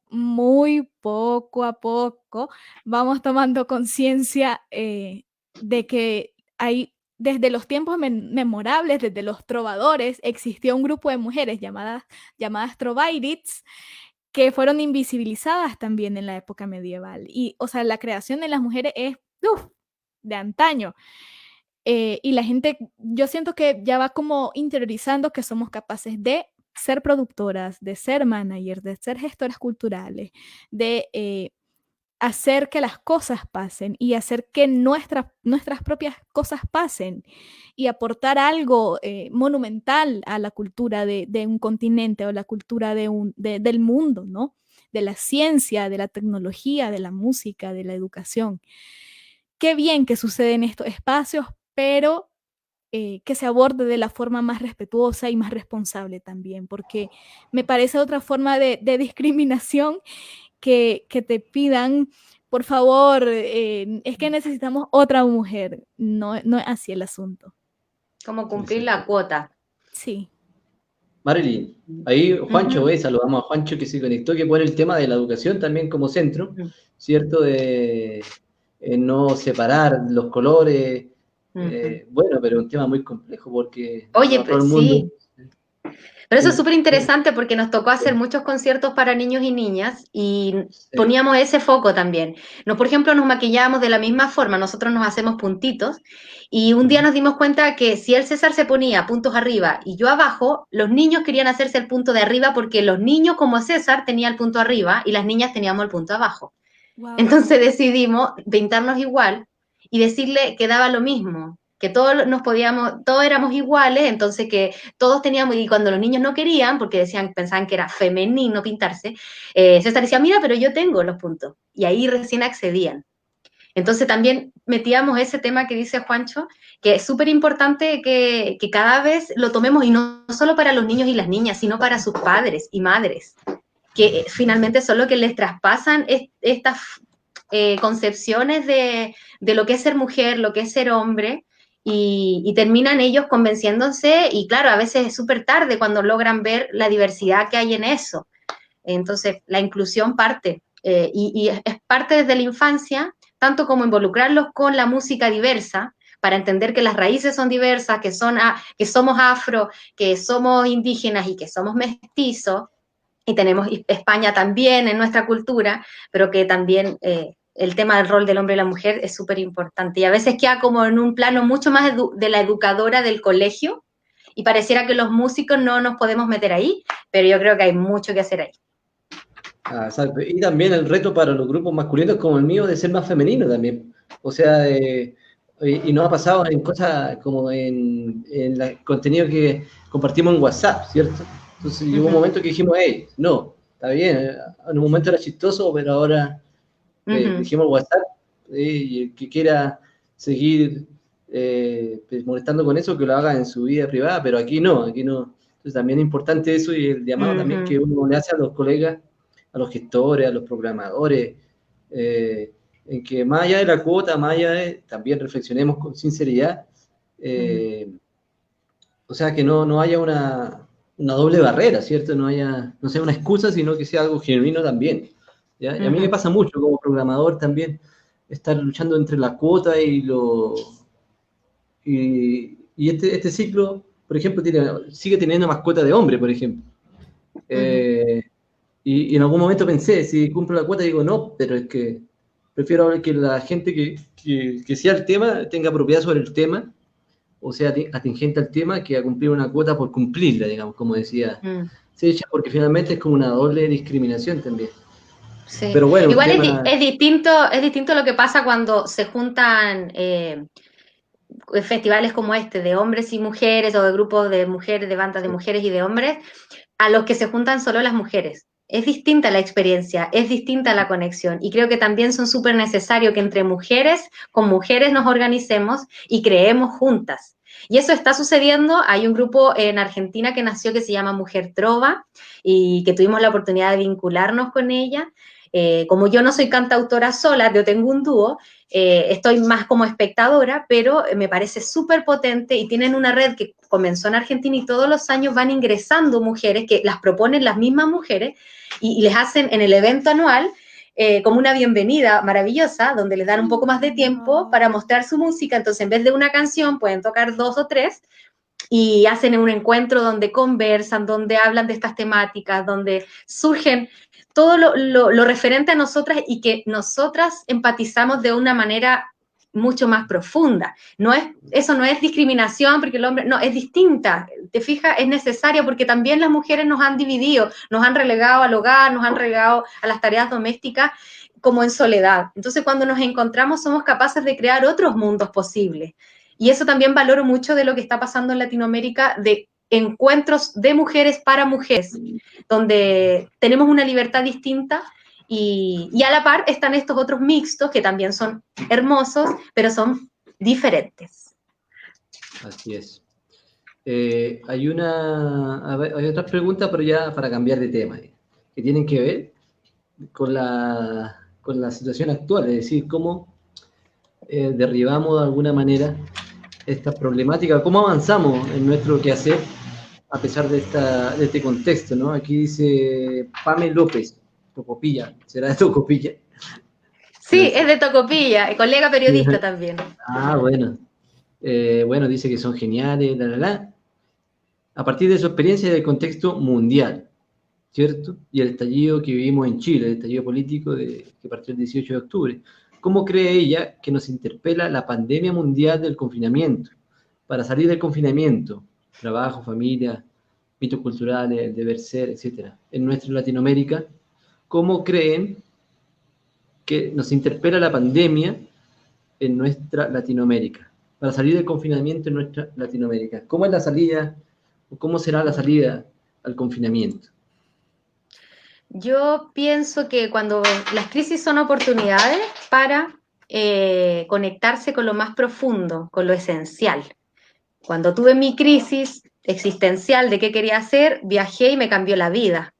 muy poco a poco, vamos tomando conciencia de que hay, desde los tiempos memorables, desde los trovadores, existió un grupo de mujeres llamadas trovairids, que fueron invisibilizadas también en la época medieval. Y, o sea, la creación de las mujeres es de antaño. Y la gente, yo siento que ya va como interiorizando que somos capaces de ser productoras, de ser managers, de ser gestoras culturales, de hacer que las cosas pasen y hacer que nuestras propias cosas pasen y aportar algo monumental a la cultura de un continente o la cultura del mundo, ¿no? De la ciencia, de la tecnología, de la música, de la educación. Qué bien que sucede en estos espacios, pero que se aborde de la forma más respetuosa y más responsable también, porque me parece otra forma de discriminación que te pidan, por favor, es que necesitamos otra mujer. No, no es así el asunto. Como cumplir la cuota. Sí. Marilyn, ahí Juancho, saludamos a Juancho que se conectó, que pone el tema de la educación también como centro, ¿cierto? De no separar los colores. Bueno, pero es un tema muy complejo porque oye, no todo el mundo... Sí. Pero eso es súper interesante porque nos tocó hacer muchos conciertos para niños y niñas y poníamos ese foco también. Por ejemplo, nos maquillábamos de la misma forma, nosotros nos hacemos puntitos y un día nos dimos cuenta que si el César se ponía puntos arriba y yo abajo, los niños querían hacerse el punto de arriba porque los niños como César tenían el punto arriba y las niñas teníamos el punto abajo. Wow. Entonces decidimos pintarnos igual y decirle que daba lo mismo, que todos éramos iguales, entonces que todos teníamos, y cuando los niños no querían, porque pensaban que era femenino pintarse, César decía, mira, pero yo tengo los puntos, y ahí recién accedían. Entonces también metíamos ese tema que dice Juancho, que es súper importante que cada vez lo tomemos, y no solo para los niños y las niñas, sino para sus padres y madres, que finalmente son los que les traspasan estas concepciones de lo que es ser mujer, lo que es ser hombre, y terminan ellos convenciéndose, y claro, a veces es súper tarde cuando logran ver la diversidad que hay en eso. Entonces, la inclusión parte, y es parte desde la infancia, tanto como involucrarlos con la música diversa, para entender que las raíces son diversas, que somos afro, que somos indígenas y que somos mestizos, y tenemos España también en nuestra cultura, pero que también el tema del rol del hombre y la mujer es súper importante. Y a veces queda como en un plano mucho más de la educadora del colegio, y pareciera que los músicos no nos podemos meter ahí, pero yo creo que hay mucho que hacer ahí. Exacto. Y también el reto para los grupos masculinos como el mío de ser más femenino también. O sea, y nos ha pasado en cosas como en el contenido que compartimos en WhatsApp, ¿cierto? Entonces llegó un momento que dijimos, hey, no, está bien, en un momento era chistoso, pero ahora dijimos WhatsApp, y el que quiera seguir pues, molestando con eso, que lo haga en su vida privada, pero aquí no. Entonces también es importante eso, y el llamado también que uno le hace a los colegas, a los gestores, a los programadores, en que más allá de la cuota, más allá también reflexionemos con sinceridad, o sea, que no haya una doble barrera, ¿cierto? No sea una excusa, sino que sea algo genuino también, ¿ya? Y a mí me pasa mucho como programador también, estar luchando entre la cuota y este ciclo, por ejemplo, sigue teniendo más cuota de hombre, por ejemplo. Y en algún momento pensé, si cumplo la cuota, digo, no, pero es que prefiero que la gente que sea el tema tenga propiedad sobre el tema, o sea, atingente al tema, que a cumplir una cuota por cumplirla, digamos, como decía se echa porque finalmente es como una doble discriminación también. Sí. Pero bueno, Igual tema... es distinto lo que pasa cuando se juntan festivales como este, de hombres y mujeres, o de grupos de mujeres, de bandas de mujeres y de hombres, a los que se juntan solo las mujeres. Es distinta la experiencia, es distinta la conexión, y creo que también son súper necesarios que entre mujeres, con mujeres nos organicemos y creemos juntas. Y eso está sucediendo. Hay un grupo en Argentina que nació que se llama Mujer Trova, y que tuvimos la oportunidad de vincularnos con ella. Como yo no soy cantautora sola, yo tengo un dúo, estoy más como espectadora, pero me parece súper potente, y tienen una red que comenzó en Argentina y todos los años van ingresando mujeres que las proponen las mismas mujeres, y les hacen en el evento anual como una bienvenida maravillosa, donde les dan un poco más de tiempo para mostrar su música. Entonces, en vez de una canción, pueden tocar 2 o 3, y hacen un encuentro donde conversan, donde hablan de estas temáticas, donde surgen todo lo referente a nosotras, y que nosotras empatizamos de una manera mucho más profunda. Eso no es discriminación porque el hombre, no, es distinta. Te fijas, es necesaria porque también las mujeres nos han dividido, nos han relegado al hogar, nos han relegado a las tareas domésticas como en soledad. Entonces, cuando nos encontramos, somos capaces de crear otros mundos posibles. Y eso también valoro mucho de lo que está pasando en Latinoamérica, de encuentros de mujeres para mujeres, donde tenemos una libertad distinta, y a la par están estos otros mixtos que también son hermosos, pero son diferentes. Así es. Hay otras preguntas, pero ya para cambiar de tema, que tienen que ver con la situación actual, es decir, cómo derribamos de alguna manera esta problemática, cómo avanzamos en nuestro quehacer a pesar de este contexto, ¿no? Aquí dice Pame López, Tocopilla, ¿será de Tocopilla? Sí, es de Tocopilla, colega periodista también. Bueno. Bueno, dice que son geniales, a partir de su experiencia y del contexto mundial, ¿cierto? Y el estallido que vivimos en Chile, el estallido político que partió el 18 de octubre. ¿Cómo cree ella que nos interpela la pandemia mundial del confinamiento? Para salir del confinamiento, trabajo, familia, mitos culturales, deber ser, etc. En nuestra Latinoamérica, ¿cómo creen que nos interpela la pandemia en nuestra Latinoamérica? Para salir del confinamiento en nuestra Latinoamérica. ¿Cómo es la salida, o cómo será la salida al confinamiento? Yo pienso que cuando las crisis son oportunidades para conectarse con lo más profundo, con lo esencial. Cuando tuve mi crisis existencial de qué quería hacer, viajé y me cambió la vida.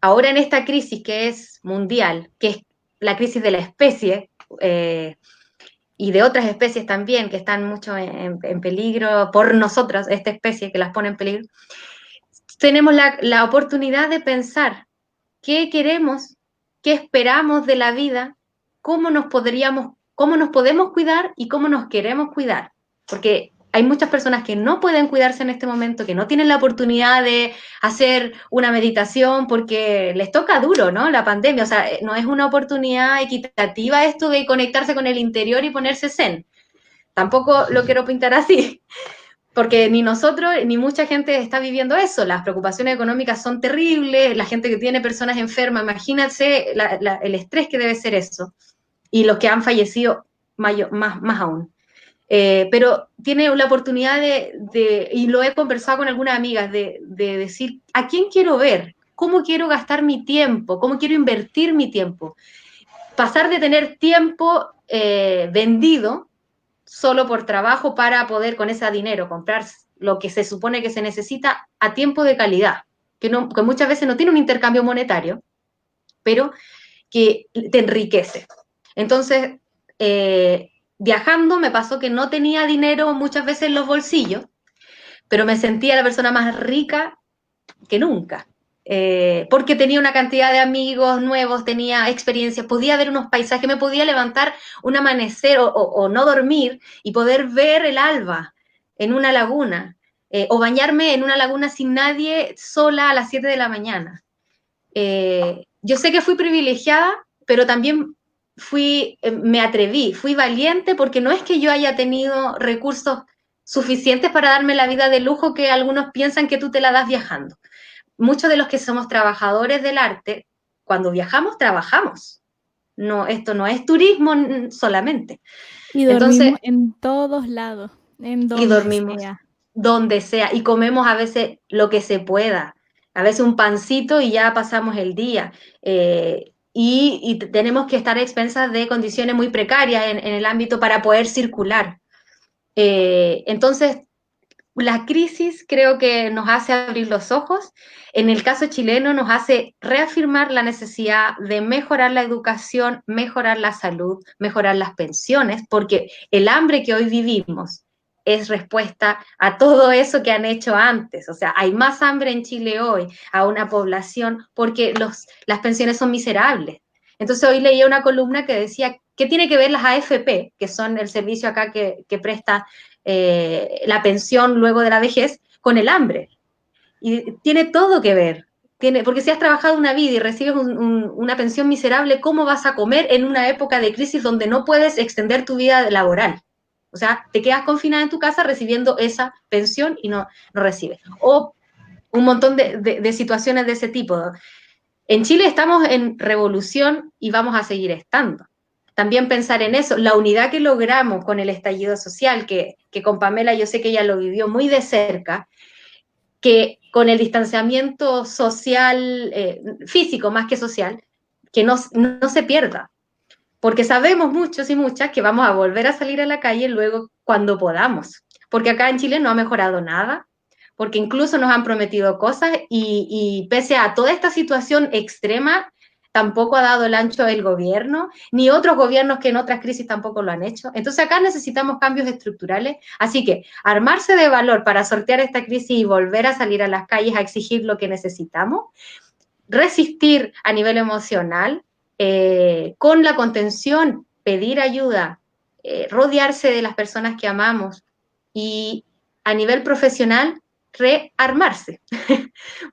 Ahora en esta crisis que es mundial, que es la crisis de la especie, y de otras especies también que están mucho en peligro por nosotras, esta especie que las pone en peligro, tenemos la oportunidad de pensar qué queremos, qué esperamos de la vida, cómo nos podemos cuidar y cómo nos queremos cuidar. Porque hay muchas personas que no pueden cuidarse en este momento, que no tienen la oportunidad de hacer una meditación porque les toca duro, ¿no? La pandemia, o sea, no es una oportunidad equitativa esto de conectarse con el interior y ponerse zen. Tampoco lo quiero pintar así, porque ni nosotros ni mucha gente está viviendo eso. Las preocupaciones económicas son terribles, la gente que tiene personas enfermas, imagínense el estrés que debe ser eso, y los que han fallecido más aún. Pero tiene la oportunidad y lo he conversado con algunas amigas, de decir, ¿a quién quiero ver? ¿Cómo quiero gastar mi tiempo? ¿Cómo quiero invertir mi tiempo? Pasar de tener tiempo vendido solo por trabajo para poder con ese dinero comprar lo que se supone que se necesita, a tiempo de calidad, que muchas veces no tiene un intercambio monetario, pero que te enriquece. Entonces, viajando me pasó que no tenía dinero muchas veces en los bolsillos, pero me sentía la persona más rica que nunca, porque tenía una cantidad de amigos nuevos, tenía experiencias, podía ver unos paisajes, me podía levantar un amanecer o no dormir y poder ver el alba en una laguna, o bañarme en una laguna sin nadie, sola a las 7 de la mañana. Yo sé que fui privilegiada, pero también me atreví, fui valiente, porque no es que yo haya tenido recursos suficientes para darme la vida de lujo que algunos piensan que tú te la das viajando. muchos de los que somos trabajadores del arte, cuando viajamos, trabajamos. No, esto no es turismo solamente. Y Entonces, dormimos en todos lados, en y donde dormimos sea. donde sea, y comemos a veces lo que se pueda, a veces un pancito y ya pasamos el día. Y tenemos que estar a expensas de condiciones muy precarias en el ámbito para poder circular. Entonces, la crisis creo que nos hace abrir los ojos. En el caso chileno nos hace reafirmar la necesidad de mejorar la educación, mejorar la salud, mejorar las pensiones, porque el hambre que hoy vivimos es respuesta a todo eso que han hecho antes. O sea, hay más hambre en Chile hoy a una población porque las pensiones son miserables. Entonces hoy leía una columna que decía, ¿qué tiene que ver las AFP, que son el servicio acá que presta la pensión luego de la vejez, con el hambre? Y tiene todo que ver. Porque si has trabajado una vida y recibes una pensión miserable, ¿cómo vas a comer en una época de crisis donde no puedes extender tu vida laboral? O sea, te quedas confinada en tu casa recibiendo esa pensión y no recibes. O un montón de situaciones de ese tipo. En Chile estamos en revolución y vamos a seguir estando. También pensar en eso, la unidad que logramos con el estallido social, que con Pamela yo sé que ella lo vivió muy de cerca, que con el distanciamiento social, físico más que social, que no se pierda, porque sabemos muchos y muchas que vamos a volver a salir a la calle luego cuando podamos, porque acá en Chile no ha mejorado nada, porque incluso nos han prometido cosas y pese a toda esta situación extrema, tampoco ha dado el ancho el gobierno, ni otros gobiernos que en otras crisis tampoco lo han hecho. Entonces acá necesitamos cambios estructurales, así que armarse de valor para sortear esta crisis y volver a salir a las calles a exigir lo que necesitamos, resistir a nivel emocional, con la contención, pedir ayuda, rodearse de las personas que amamos y a nivel profesional, rearmarse,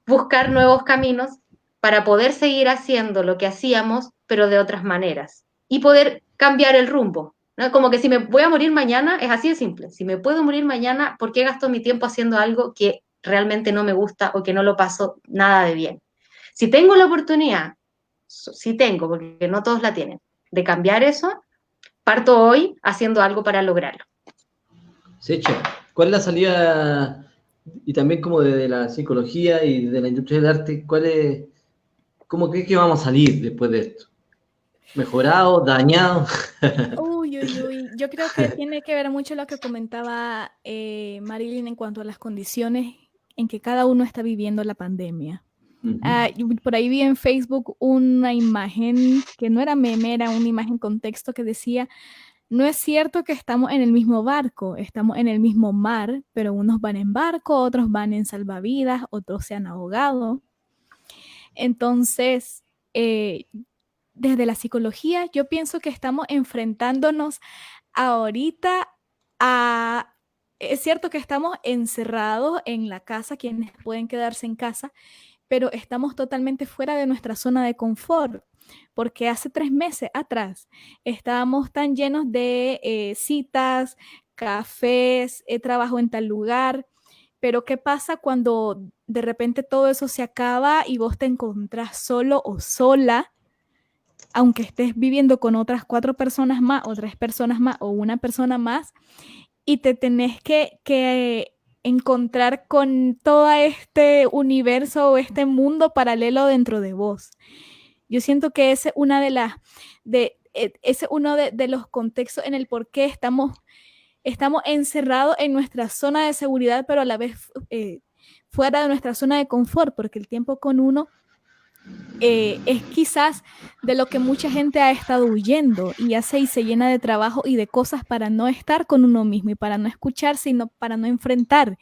buscar nuevos caminos para poder seguir haciendo lo que hacíamos, pero de otras maneras y poder cambiar el rumbo. ¿No? Como que si me voy a morir mañana, es así de simple. Si me puedo morir mañana, ¿por qué gasto mi tiempo haciendo algo que realmente no me gusta o que no lo paso nada de bien? Si tengo la oportunidad, sí tengo, porque no todos la tienen, de cambiar eso, parto hoy haciendo algo para lograrlo. Secha, ¿cuál es la salida, y también como de la psicología y de la industria del arte, cómo crees que vamos a salir después de esto? ¿Mejorado, dañado? Uy, uy, uy. Yo creo que tiene que ver mucho lo que comentaba Marilyn en cuanto a las condiciones en que cada uno está viviendo la pandemia. Por ahí vi en Facebook una imagen que no era meme, era una imagen con texto que decía, no es cierto que estamos en el mismo barco, estamos en el mismo mar, pero unos van en barco, otros van en salvavidas, otros se han ahogado. Entonces, desde la psicología, yo pienso que estamos enfrentándonos ahorita a... Es cierto que estamos encerrados en la casa, quienes pueden quedarse en casa, pero estamos totalmente fuera de nuestra zona de confort, porque hace 3 meses atrás estábamos tan llenos de citas, cafés, trabajo en tal lugar, pero ¿qué pasa cuando de repente todo eso se acaba y vos te encontrás solo o sola, aunque estés viviendo con otras 4 personas más o 3 personas más o una persona más, y te tenés que encontrar con todo este universo o este mundo paralelo dentro de vos? Yo siento que ese es una ese es uno de los contextos en el por qué estamos encerrados en nuestra zona de seguridad, pero a la vez fuera de nuestra zona de confort, porque el tiempo con uno es quizás de lo que mucha gente ha estado huyendo y hace y se llena de trabajo y de cosas para no estar con uno mismo y para no escuchar, sino para no enfrentar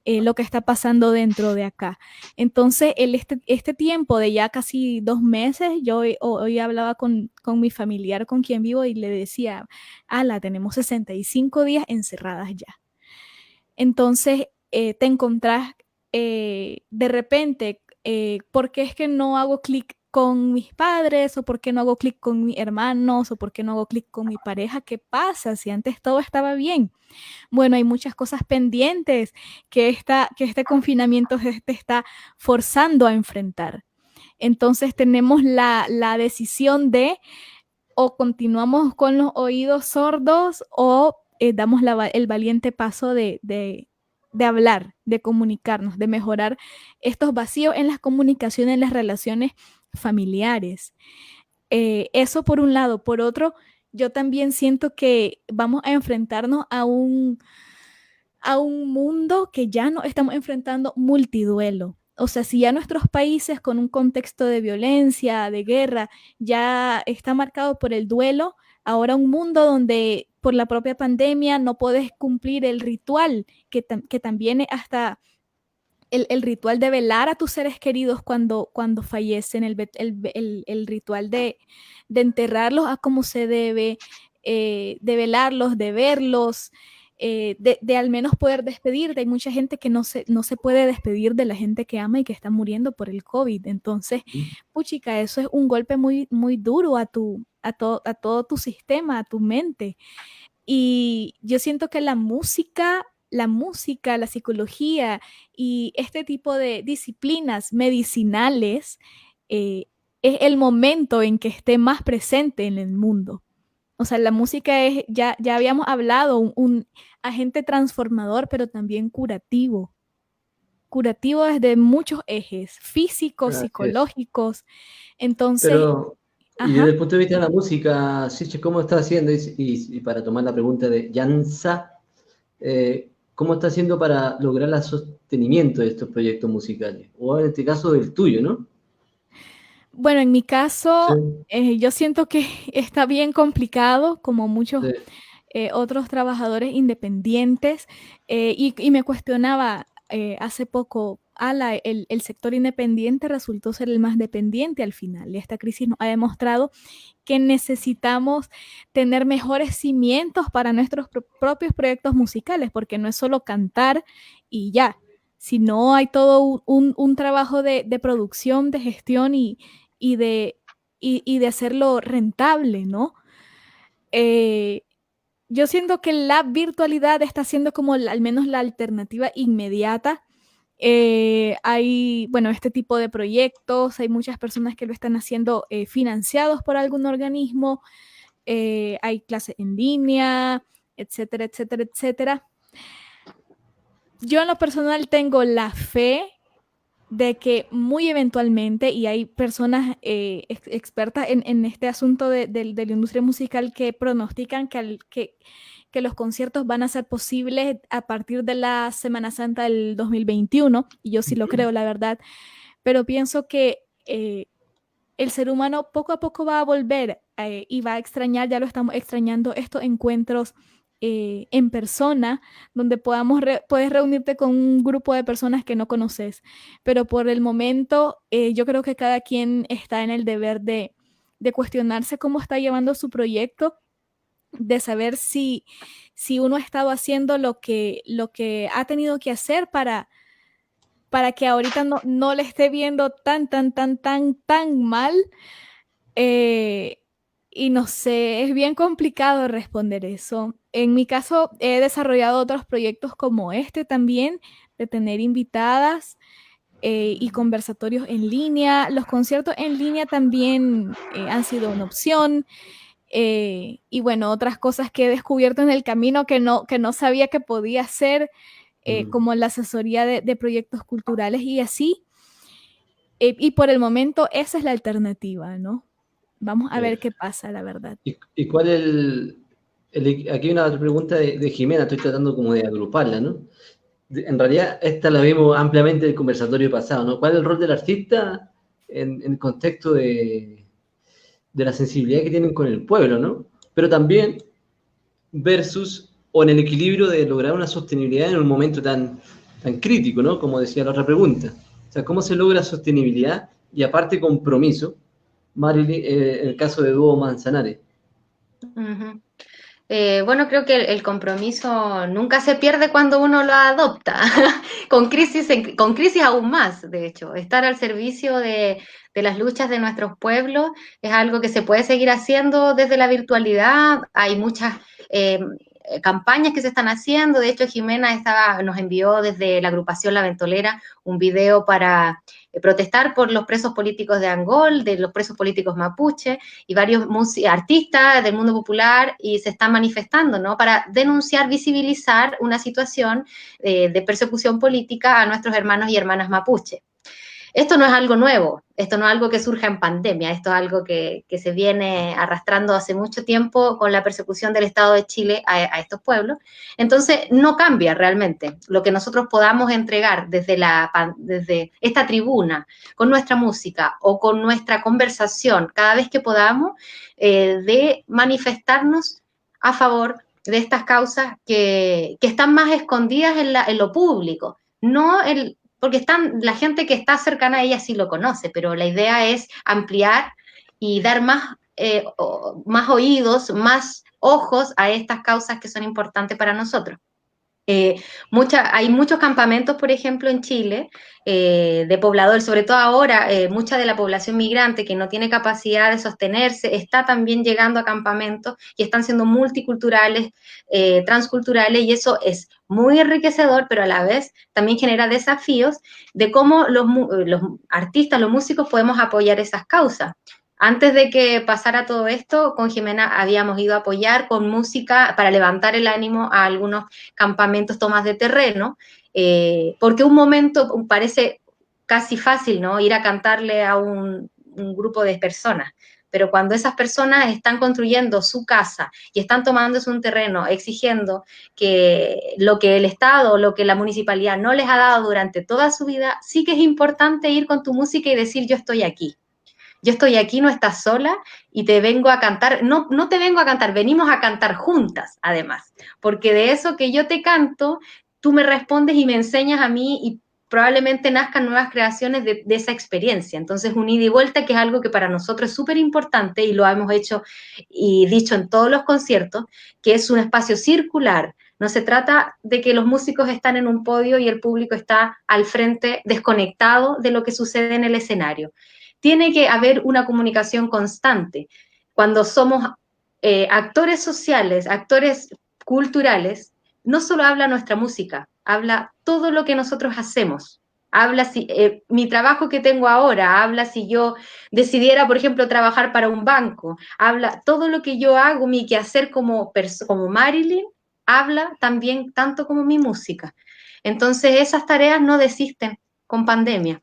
lo que está pasando dentro de acá. Entonces, este tiempo de ya casi 2 meses, yo hoy hablaba con mi familiar con quien vivo y le decía, ala, tenemos 65 días encerradas ya. Entonces, te encontrás de repente, ¿por qué es que no hago clic con mis padres, o por qué no hago clic con mis hermanos, o por qué no hago clic con mi pareja. ¿Qué pasa si antes todo estaba bien? Bueno, hay muchas cosas pendientes que este confinamiento te está forzando a enfrentar. Entonces tenemos la decisión de o continuamos con los oídos sordos o damos el valiente paso de hablar, de comunicarnos, de mejorar estos vacíos en las comunicaciones, en las relaciones familiares. Eso por un lado. Por otro, yo también siento que vamos a enfrentarnos a un mundo que ya no estamos enfrentando multiduelo. O sea, si ya nuestros países con un contexto de violencia, de guerra, ya está marcado por el duelo, ahora un mundo donde por la propia pandemia no puedes cumplir el ritual, que también es hasta el ritual de velar a tus seres queridos cuando fallecen, el ritual de enterrarlos a como se debe, de velarlos, de verlos, de al menos poder despedirte. Hay mucha gente que no se puede despedir de la gente que ama y que está muriendo por el COVID. Entonces, puchica, eso es un golpe muy, muy duro a todo tu sistema, a tu mente. Y yo siento que la música, la psicología y este tipo de disciplinas medicinales es el momento en que esté más presente en el mundo. O sea, la música es, ya habíamos hablado, un agente transformador, pero también curativo. Curativo desde muchos ejes, físicos, psicológicos. Entonces, Pero, y ajá. desde el punto de vista de la música, Siche, ¿cómo está haciendo? Y para tomar la pregunta de Jansa, ¿cómo está haciendo para lograr el sostenimiento de estos proyectos musicales? O en este caso del tuyo, ¿no? Bueno, en mi caso, Sí, yo siento que está bien complicado, como muchos sí. otros trabajadores independientes, y me cuestionaba hace poco, el sector independiente resultó ser el más dependiente al final. Y esta crisis nos ha demostrado que necesitamos tener mejores cimientos para nuestros propios proyectos musicales, porque no es solo cantar y ya, sino hay todo un trabajo de producción, de gestión y de hacerlo rentable, ¿no? Yo siento que la virtualidad está siendo como al menos la alternativa inmediata. Hay, bueno, este tipo de proyectos, hay muchas personas que lo están haciendo financiados por algún organismo, hay clases en línea, etcétera, etcétera, etcétera. Yo en lo personal tengo la fe de que muy eventualmente, y hay personas expertas en este asunto de la industria musical que pronostican que los conciertos van a ser posibles a partir de la Semana Santa del 2021, y yo sí lo creo, la verdad, pero pienso que el ser humano poco a poco va a volver y va a extrañar, ya lo estamos extrañando, estos encuentros en persona, donde puedes reunirte con un grupo de personas que no conoces. Pero por el momento, yo creo que cada quien está en el deber de cuestionarse cómo está llevando su proyecto, de saber si uno ha estado haciendo lo que ha tenido que hacer para que ahorita no le esté viendo tan mal. Y no sé, es bien complicado responder eso. En mi caso, he desarrollado otros proyectos como este también, de tener invitadas y conversatorios en línea. Los conciertos en línea también han sido una opción. Y bueno, otras cosas que he descubierto en el camino que no sabía que podía hacer, como la asesoría de proyectos culturales y así. Y por el momento esa es la alternativa, ¿no? Vamos a ver qué pasa, la verdad. ¿Y cuál es aquí hay una otra pregunta de Jimena, estoy tratando como de agruparla, ¿no? En realidad, esta la vimos ampliamente en el conversatorio pasado, ¿no? ¿Cuál es el rol del artista en el contexto de la sensibilidad que tienen con el pueblo, ¿no? Pero también versus o en el equilibrio de lograr una sostenibilidad en un momento tan crítico, ¿no? Como decía la otra pregunta. O sea, ¿cómo se logra sostenibilidad y aparte compromiso? Marilyn, en el caso de Dúo Manzanares. Uh-huh. Bueno, creo que el compromiso nunca se pierde cuando uno lo adopta, con crisis aún más, de hecho. Estar al servicio de las luchas de nuestros pueblos es algo que se puede seguir haciendo desde la virtualidad. Hay muchas eh, campañas que se están haciendo. De hecho, Jimena nos envió desde la agrupación La Ventolera un video para protestar por los presos políticos de Angol, de los presos políticos mapuche, y varios artistas del mundo popular, y se están manifestando, ¿no? Para denunciar, visibilizar una situación de persecución política a nuestros hermanos y hermanas mapuche. Esto no es algo nuevo, esto no es algo que surja en pandemia, esto es algo que se viene arrastrando hace mucho tiempo con la persecución del Estado de Chile a estos pueblos. Entonces, no cambia realmente lo que nosotros podamos entregar desde esta tribuna, con nuestra música o con nuestra conversación, cada vez que podamos, de manifestarnos a favor de estas causas que están más escondidas en lo público, no porque la gente que está cercana a ella sí lo conoce, pero la idea es ampliar y dar más oídos, más ojos a estas causas que son importantes para nosotros. Hay muchos campamentos, por ejemplo, en Chile, de pobladores, sobre todo ahora, mucha de la población migrante que no tiene capacidad de sostenerse, está también llegando a campamentos y están siendo multiculturales, transculturales, y eso es muy enriquecedor, pero a la vez también genera desafíos de cómo los artistas, los músicos podemos apoyar esas causas. Antes de que pasara todo esto, con Jimena habíamos ido a apoyar con música para levantar el ánimo a algunos campamentos, tomas de terreno, porque un momento parece casi fácil, ¿no? Ir a cantarle a un grupo de personas, pero cuando esas personas están construyendo su casa y están tomándose un terreno, exigiendo que lo que el Estado, lo que la municipalidad no les ha dado durante toda su vida, sí que es importante ir con tu música y decir yo estoy aquí. Yo estoy aquí, no estás sola y te vengo a cantar, no te vengo a cantar, venimos a cantar juntas, además, porque de eso que yo te canto, tú me respondes y me enseñas a mí y probablemente nazcan nuevas creaciones de esa experiencia. Entonces, un ida y vuelta, que es algo que para nosotros es súper importante y lo hemos hecho y dicho en todos los conciertos, que es un espacio circular. No se trata de que los músicos están en un podio y el público está al frente desconectado de lo que sucede en el escenario. Tiene que haber una comunicación constante. Cuando somos actores sociales, actores culturales, no solo habla nuestra música, habla todo lo que nosotros hacemos. Habla mi trabajo que tengo ahora, habla si yo decidiera, por ejemplo, trabajar para un banco, habla todo lo que yo hago, mi quehacer como Marilyn, habla también tanto como mi música. Entonces, esas tareas no desisten con pandemia.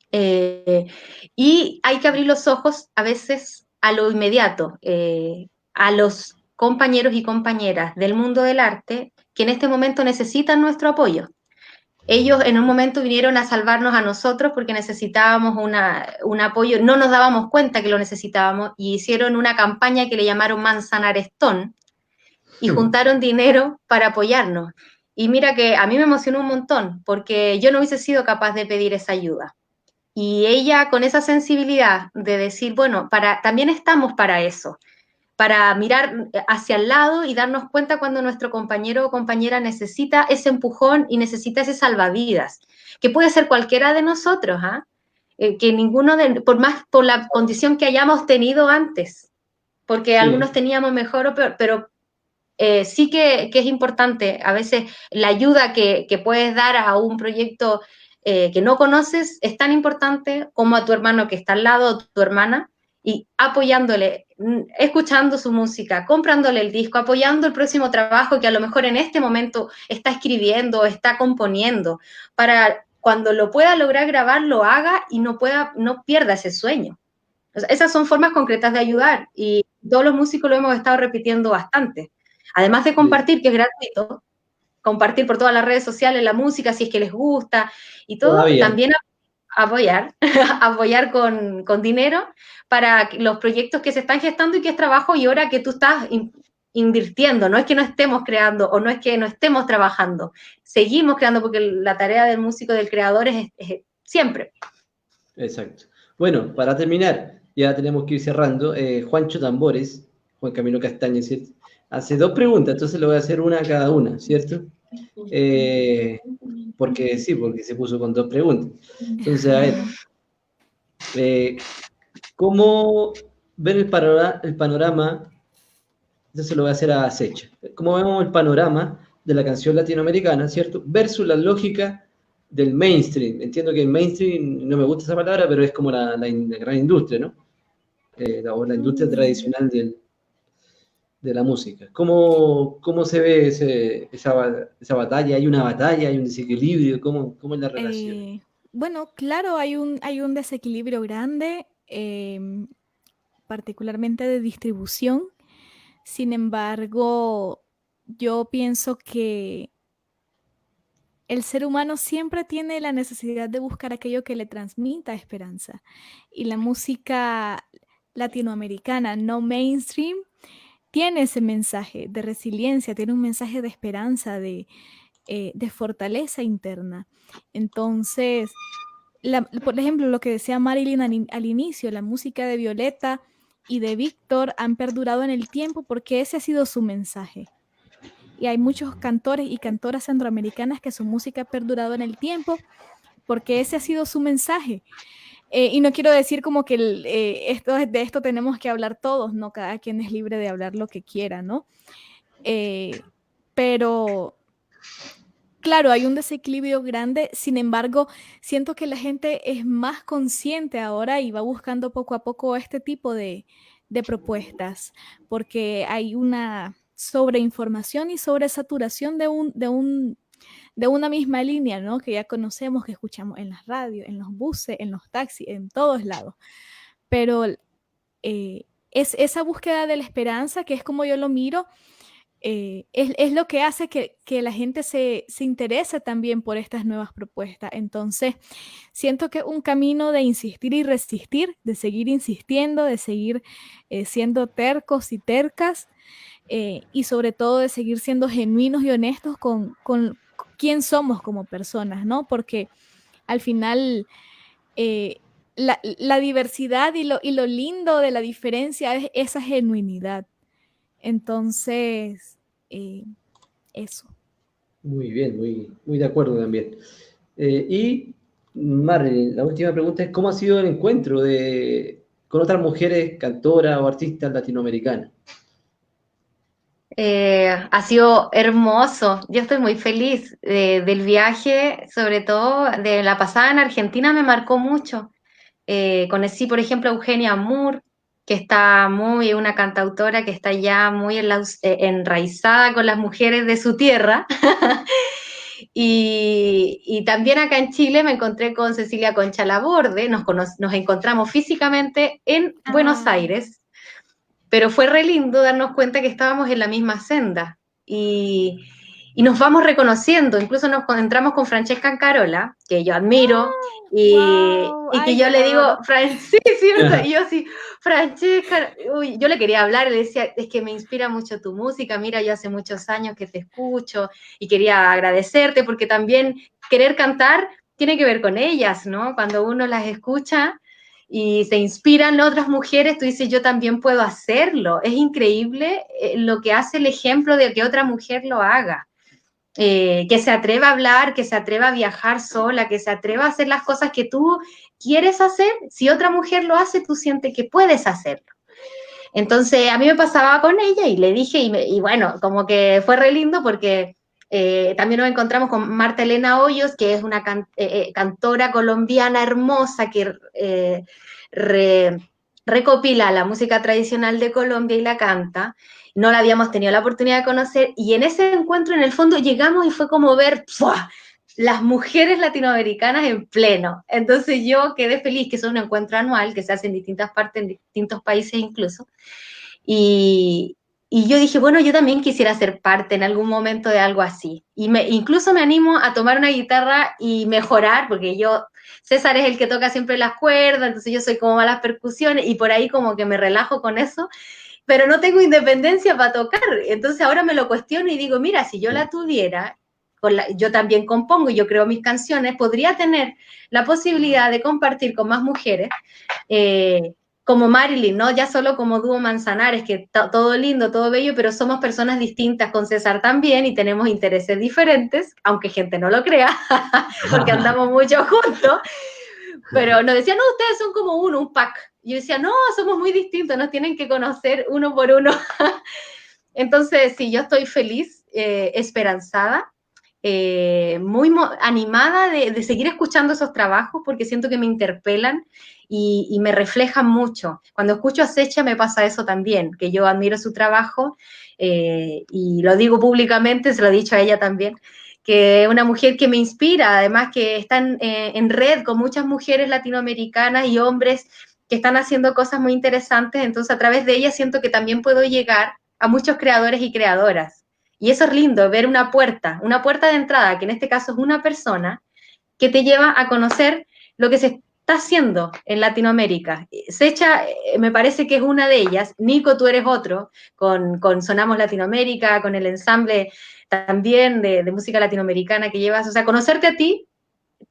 Y hay que abrir los ojos a veces a lo inmediato, a los compañeros y compañeras del mundo del arte que en este momento necesitan nuestro apoyo. Ellos en un momento vinieron a salvarnos a nosotros porque necesitábamos un apoyo, no nos dábamos cuenta que lo necesitábamos y hicieron una campaña que le llamaron Manzanarestón y juntaron dinero para apoyarnos. Y mira que a mí me emocionó un montón porque yo no hubiese sido capaz de pedir esa ayuda. Y ella con esa sensibilidad de decir, bueno, también estamos para eso, para mirar hacia el lado y darnos cuenta cuando nuestro compañero o compañera necesita ese empujón y necesita ese salvavidas, que puede ser cualquiera de nosotros, que ninguno por la condición que hayamos tenido antes, porque sí, algunos teníamos mejor o peor, pero sí que es importante a veces la ayuda que puedes dar a un proyecto que no conoces es tan importante como a tu hermano que está al lado, tu hermana, y apoyándole, escuchando su música, comprándole el disco, apoyando el próximo trabajo que a lo mejor en este momento está escribiendo, está componiendo, para cuando lo pueda lograr grabar, lo haga y no pierda ese sueño. O sea, esas son formas concretas de ayudar y todos los músicos lo hemos estado repitiendo bastante. Además de compartir, que es gratuito, compartir por todas las redes sociales la música, si es que les gusta y todo, también apoyar, apoyar con dinero para los proyectos que se están gestando y que es trabajo y hora que tú estás invirtiendo. No es que no estemos creando o no es que no estemos trabajando, seguimos creando porque la tarea del músico, del creador es siempre. Exacto. Bueno, para terminar, ya tenemos que ir cerrando. Juancho Tambores, Juan Camilo Castañez, hace 2 preguntas, entonces le voy a hacer una a cada una, ¿cierto? Porque se puso con 2 preguntas. Entonces, a ver, ¿cómo ver el panorama? Entonces lo voy a hacer a Secha. ¿Cómo vemos el panorama de la canción latinoamericana, ¿cierto? Versus la lógica del mainstream. Entiendo que el mainstream, no me gusta esa palabra, pero es como la gran industria, ¿no? La industria tradicional de la música. ¿Cómo se ve esa batalla? ¿Hay una batalla? ¿Hay un desequilibrio? ¿Cómo es la relación? Bueno, claro, hay un desequilibrio grande, particularmente de distribución. Sin embargo, yo pienso que el ser humano siempre tiene la necesidad de buscar aquello que le transmita esperanza. Y la música latinoamericana no mainstream tiene ese mensaje de resiliencia, tiene un mensaje de esperanza, de fortaleza interna. Entonces, por ejemplo, lo que decía Marilyn al inicio, la música de Violeta y de Víctor han perdurado en el tiempo porque ese ha sido su mensaje. Y hay muchos cantores y cantoras centroamericanas que su música ha perdurado en el tiempo porque ese ha sido su mensaje. Y no quiero decir como que de esto tenemos que hablar todos, ¿no? Cada quien es libre de hablar lo que quiera, ¿no? Pero claro, hay un desequilibrio grande, sin embargo, siento que la gente es más consciente ahora y va buscando poco a poco este tipo de propuestas, porque hay una sobreinformación y sobresaturación de una misma línea, ¿no? Que ya conocemos, que escuchamos en las radios, en los buses, en los taxis, en todos lados. Pero es esa búsqueda de la esperanza, que es como yo lo miro, es lo que hace que la gente se interese también por estas nuevas propuestas. Entonces, siento que es un camino de insistir y resistir, de seguir insistiendo, de seguir siendo tercos y tercas, y sobre todo de seguir siendo genuinos y honestos con quién somos como personas, ¿no? Porque al final la diversidad y lo lindo de la diferencia es esa genuinidad. Entonces, eso. Muy bien, muy de acuerdo también. Y Marilyn, la última pregunta es, ¿cómo ha sido el encuentro con otras mujeres cantoras o artistas latinoamericanas? Ha sido hermoso. Yo estoy muy feliz del viaje, sobre todo de la pasada en Argentina, me marcó mucho. Conocí, por ejemplo, a Eugenia Moore, que está una cantautora que está ya muy enraizada con las mujeres de su tierra. Y también acá en Chile me encontré con Cecilia Concha Laborde, nos encontramos físicamente en Buenos Aires, pero fue re lindo darnos cuenta que estábamos en la misma senda y nos vamos reconociendo, incluso nos encontramos con Francesca Carola, que yo admiro, y que yo le digo, sí, ¿cierto? Y yo así, Francesca, uy, yo le quería hablar, le decía, es que me inspira mucho tu música, mira, yo hace muchos años que te escucho y quería agradecerte porque también querer cantar tiene que ver con ellas, ¿no? Cuando uno las escucha y se inspiran otras mujeres, tú dices, yo también puedo hacerlo. Es increíble lo que hace el ejemplo de que otra mujer lo haga. Que se atreva a hablar, que se atreva a viajar sola, que se atreva a hacer las cosas que tú quieres hacer. Si otra mujer lo hace, tú sientes que puedes hacerlo. Entonces, a mí me pasaba con ella y le dije, y bueno, como que fue re lindo porque también nos encontramos con Marta Elena Hoyos, que es una cantora colombiana hermosa que recopila la música tradicional de Colombia y la canta. No la habíamos tenido la oportunidad de conocer y en ese encuentro en el fondo llegamos y fue como ver ¡pua! Las mujeres latinoamericanas en pleno. Entonces yo quedé feliz, que es un encuentro anual que se hace en distintas partes, en distintos países incluso. Y yo dije, bueno, yo también quisiera ser parte en algún momento de algo así. Y incluso me animo a tomar una guitarra y mejorar, porque César es el que toca siempre las cuerdas, entonces yo soy como malas percusiones y por ahí como que me relajo con eso, pero no tengo independencia para tocar. Entonces ahora me lo cuestiono y digo, mira, si yo la tuviera, yo también compongo, yo creo mis canciones, podría tener la posibilidad de compartir con más mujeres como Marilyn, ¿no? Ya solo como dúo Manzanares, que todo lindo, todo bello, pero somos personas distintas con César también y tenemos intereses diferentes, aunque gente no lo crea, porque andamos mucho juntos, pero nos decían, no, ustedes son como uno, un pack. Y yo decía, no, somos muy distintos, nos tienen que conocer uno por uno. Entonces, sí, yo estoy feliz, esperanzada, muy animada de seguir escuchando esos trabajos porque siento que me interpelan y me reflejan mucho. Cuando escucho a Secha me pasa eso también, que yo admiro su trabajo y lo digo públicamente, se lo he dicho a ella también, que es una mujer que me inspira, además que está en red con muchas mujeres latinoamericanas y hombres que están haciendo cosas muy interesantes, entonces a través de ella siento que también puedo llegar a muchos creadores y creadoras. Y eso es lindo, ver una puerta de entrada, que en este caso es una persona, que te lleva a conocer lo que se está haciendo en Latinoamérica. Secha me parece que es una de ellas. Nico, tú eres otro, con Sonamos Latinoamérica, con el ensamble también de música latinoamericana que llevas. O sea, conocerte a ti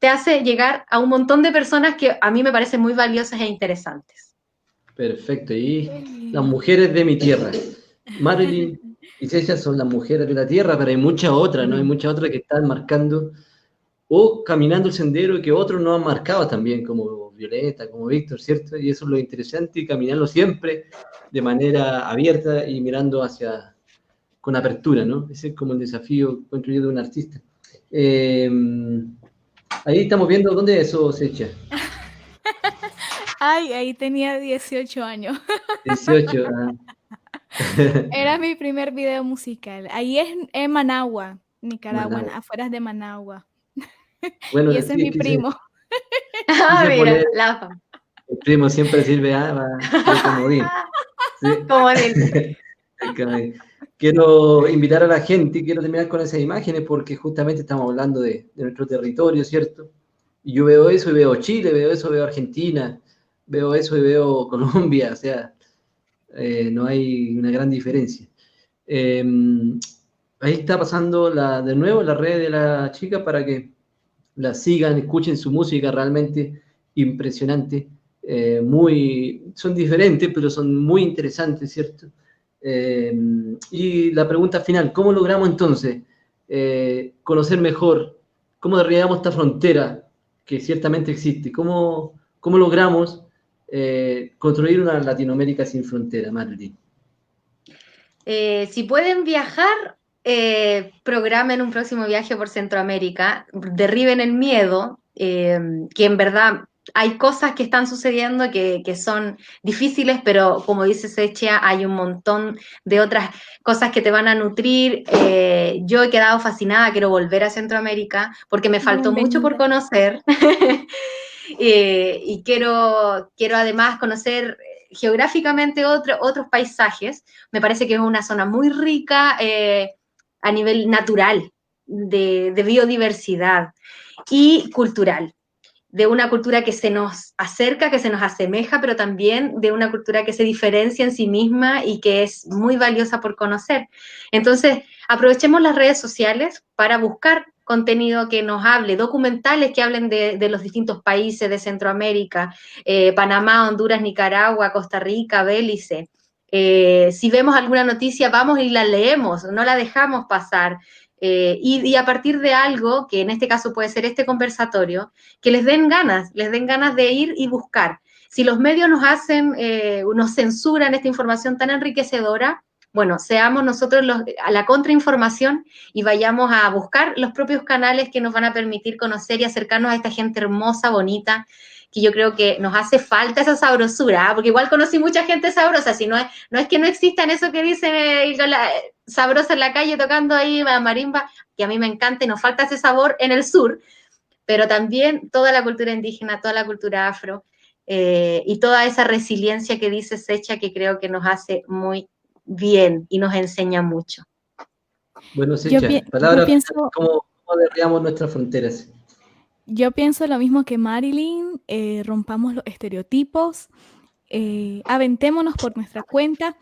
te hace llegar a un montón de personas que a mí me parecen muy valiosas e interesantes. Perfecto, y las mujeres de mi tierra. Marilyn y César son las mujeres de la tierra, pero hay muchas otras, ¿no? Hay muchas otras que están marcando o caminando el sendero que otros no han marcado también, como Violeta, como Víctor, ¿cierto? Y eso es lo interesante, y caminarlo siempre de manera abierta y mirando con apertura, ¿no? Ese es como el desafío construido de un artista. Ahí estamos viendo, ¿dónde es eso, Secha? Ay, ahí tenía 18 años. 18. Era mi primer video musical. Ahí es en Managua, Nicaragua, Managua. afueras de Managua. Bueno, Y ese es mi primo. Quise Mira, poner, la fama. el primo siempre sirve de comodín. ¿Sí? Comodín. Quiero invitar a la gente, quiero terminar con esas imágenes porque justamente estamos hablando de nuestro territorio, ¿cierto? Y yo veo eso y veo Chile, veo eso, veo Argentina, veo eso y veo Colombia, o sea, no hay una gran diferencia. Ahí está pasando de nuevo la red de la chica para que la sigan, escuchen su música realmente impresionante. Son diferentes, pero son muy interesantes, ¿cierto? Y la pregunta final, ¿cómo logramos entonces conocer mejor, cómo derribamos esta frontera que ciertamente existe? ¿Cómo logramos construir una Latinoamérica sin frontera, Marilyn? Si pueden viajar, programen un próximo viaje por Centroamérica, derriben el miedo, que en verdad hay cosas que están sucediendo que son difíciles, pero como dice Sechia, hay un montón de otras cosas que te van a nutrir. Yo he quedado fascinada, quiero volver a Centroamérica porque me faltó mucho por conocer. Y quiero además conocer geográficamente otros paisajes. Me parece que es una zona muy rica a nivel natural, de biodiversidad y cultural, de una cultura que se nos acerca, que se nos asemeja, pero también de una cultura que se diferencia en sí misma y que es muy valiosa por conocer. Entonces, aprovechemos las redes sociales para buscar contenido que nos hable, documentales que hablen de los distintos países de Centroamérica, Panamá, Honduras, Nicaragua, Costa Rica, Belice. Si vemos alguna noticia, vamos y la leemos, no la dejamos pasar. Y a partir de algo, que en este caso puede ser este conversatorio, que les den ganas de ir y buscar. Si los medios nos censuran esta información tan enriquecedora, bueno, seamos nosotros a la contrainformación y vayamos a buscar los propios canales que nos van a permitir conocer y acercarnos a esta gente hermosa, bonita, que yo creo que nos hace falta esa sabrosura, porque igual conocí mucha gente sabrosa, si no es que no existan eso que dicen sabrosa en la calle tocando ahí marimba, que a mí me encanta y nos falta ese sabor en el sur, pero también toda la cultura indígena, toda la cultura afro y toda esa resiliencia que dice Secha, que creo que nos hace muy bien y nos enseña mucho. Bueno, Secha, palabras, ¿cómo derribamos nuestras fronteras? Yo pienso lo mismo que Marilyn, rompamos los estereotipos, aventémonos por nuestra cuenta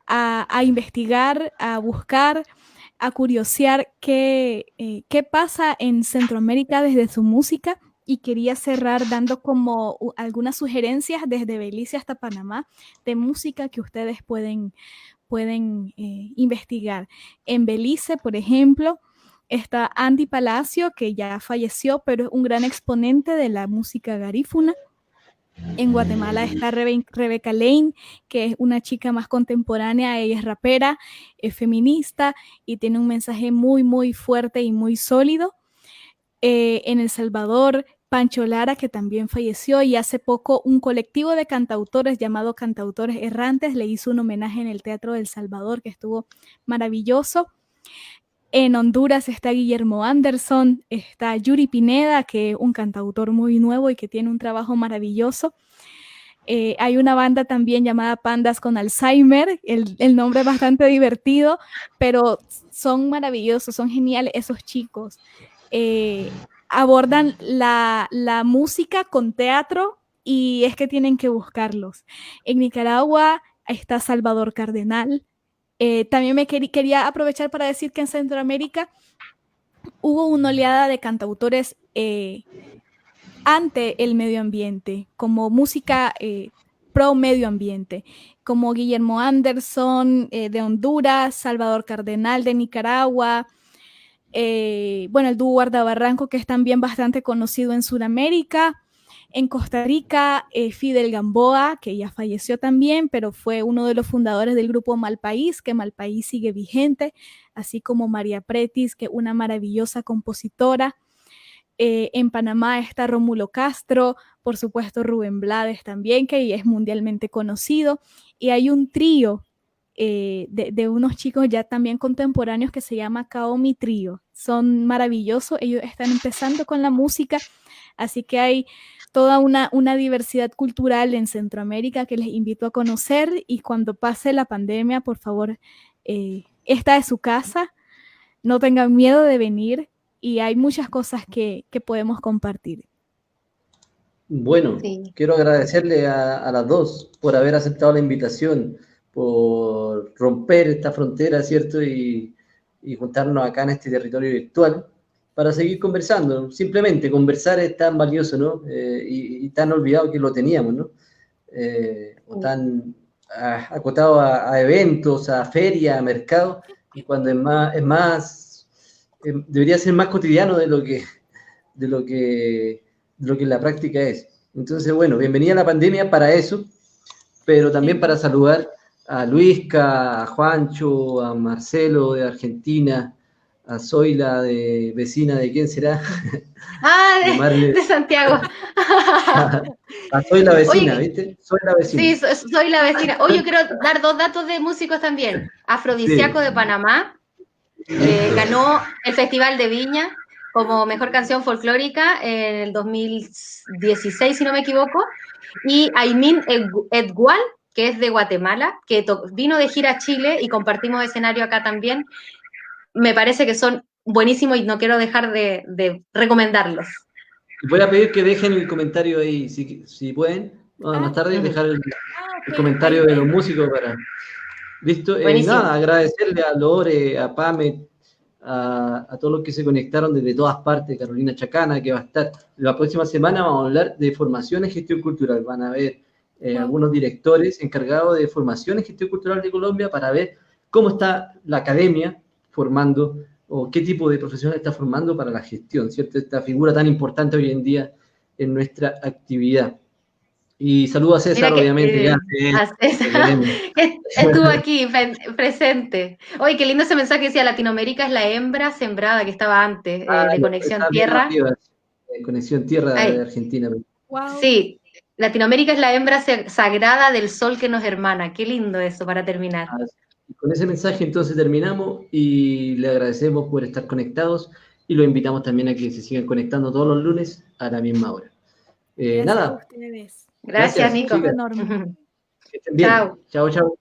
a investigar, a buscar, a curiosear qué pasa en Centroamérica desde su música y quería cerrar dando como algunas sugerencias desde Belice hasta Panamá de música que ustedes pueden investigar. En Belice, por ejemplo, está Andy Palacio, que ya falleció, pero es un gran exponente de la música garífuna. En Guatemala está Rebeca Lane, que es una chica más contemporánea. Ella es rapera, es feminista y tiene un mensaje muy, muy fuerte y muy sólido. En El Salvador, Pancho Lara, que también falleció, y hace poco un colectivo de cantautores llamado Cantautores Errantes le hizo un homenaje en el Teatro del Salvador, que estuvo maravilloso. En Honduras está Guillermo Anderson, está Yuri Pineda, que es un cantautor muy nuevo y que tiene un trabajo maravilloso. Hay una banda también llamada Pandas con Alzheimer, el nombre es bastante divertido, pero son maravillosos, son geniales esos chicos. Abordan la música con teatro y es que tienen que buscarlos. En Nicaragua está Salvador Cardenal. También quería aprovechar para decir que en Centroamérica hubo una oleada de cantautores ante el medio ambiente, como música pro medio ambiente, como Guillermo Anderson de Honduras, Salvador Cardenal de Nicaragua, bueno, el dúo Guardabarranco, que es también bastante conocido en Sudamérica. En Costa Rica, Fidel Gamboa, que ya falleció también, pero fue uno de los fundadores del grupo Malpaís, que Malpaís sigue vigente, así como María Pretis, que es una maravillosa compositora. En Panamá está Rómulo Castro, por supuesto Rubén Blades también, que es mundialmente conocido, y hay un trío de unos chicos ya también contemporáneos que se llama Kaomi Trío. Son maravillosos, ellos están empezando con la música, así que hay toda una diversidad cultural en Centroamérica que les invito a conocer, y cuando pase la pandemia, por favor, esta es su casa, no tengan miedo de venir y hay muchas cosas que podemos compartir. Bueno, Sí. quiero agradecerle a las dos por haber aceptado la invitación, por romper esta frontera, ¿cierto? Y juntarnos acá en este territorio virtual para seguir conversando. Simplemente conversar es tan valioso, ¿no? Y tan olvidado que lo teníamos, ¿no? O tan acotado a eventos, a ferias, a mercados, y cuando debería ser más cotidiano de lo que en la práctica es. Entonces, bueno, bienvenida a la pandemia para eso, pero también para saludar a Luisca, a Juancho, a Marcelo de Argentina, a Zoila, de vecina de quién será. De Santiago. Soy la vecina, Oye, ¿viste? Soy la vecina. Sí, soy la vecina. Oye, yo quiero dar 2 datos de músicos también. Afrodisíaco de Panamá ganó el Festival de Viña como mejor canción folclórica en el 2016, si no me equivoco. Y Aymin Edgual, que es de Guatemala, que vino de gira a Chile y compartimos escenario acá también. Me parece que son buenísimos y no quiero dejar de recomendarlos. Voy a pedir que dejen el comentario ahí, si pueden, más tarde dejar el comentario de los músicos para... ¿Listo? Nada, agradecerle a Lore, a Pame, a todos los que se conectaron desde todas partes, Carolina Chacana, que va a estar la próxima semana. Vamos a hablar de formación en gestión cultural. Van a ver algunos directores encargados de formación en gestión cultural de Colombia para ver cómo está la academia formando o qué tipo de profesionales está formando para la gestión, ¿cierto? Esta figura tan importante hoy en día en nuestra actividad. Y saludo a César, obviamente. Estuvo aquí presente. Oye, qué lindo ese mensaje que decía: Latinoamérica es la hembra sembrada, que estaba antes, de Conexión Tierra. Conexión Tierra de Argentina. Wow. Sí, Latinoamérica es la hembra sagrada del sol que nos hermana. Qué lindo eso para terminar. Con ese mensaje entonces terminamos y le agradecemos por estar conectados y lo invitamos también a que se sigan conectando todos los lunes a la misma hora. Gracias a ustedes. Gracias, Nico. Que estén bien. Chao, chao.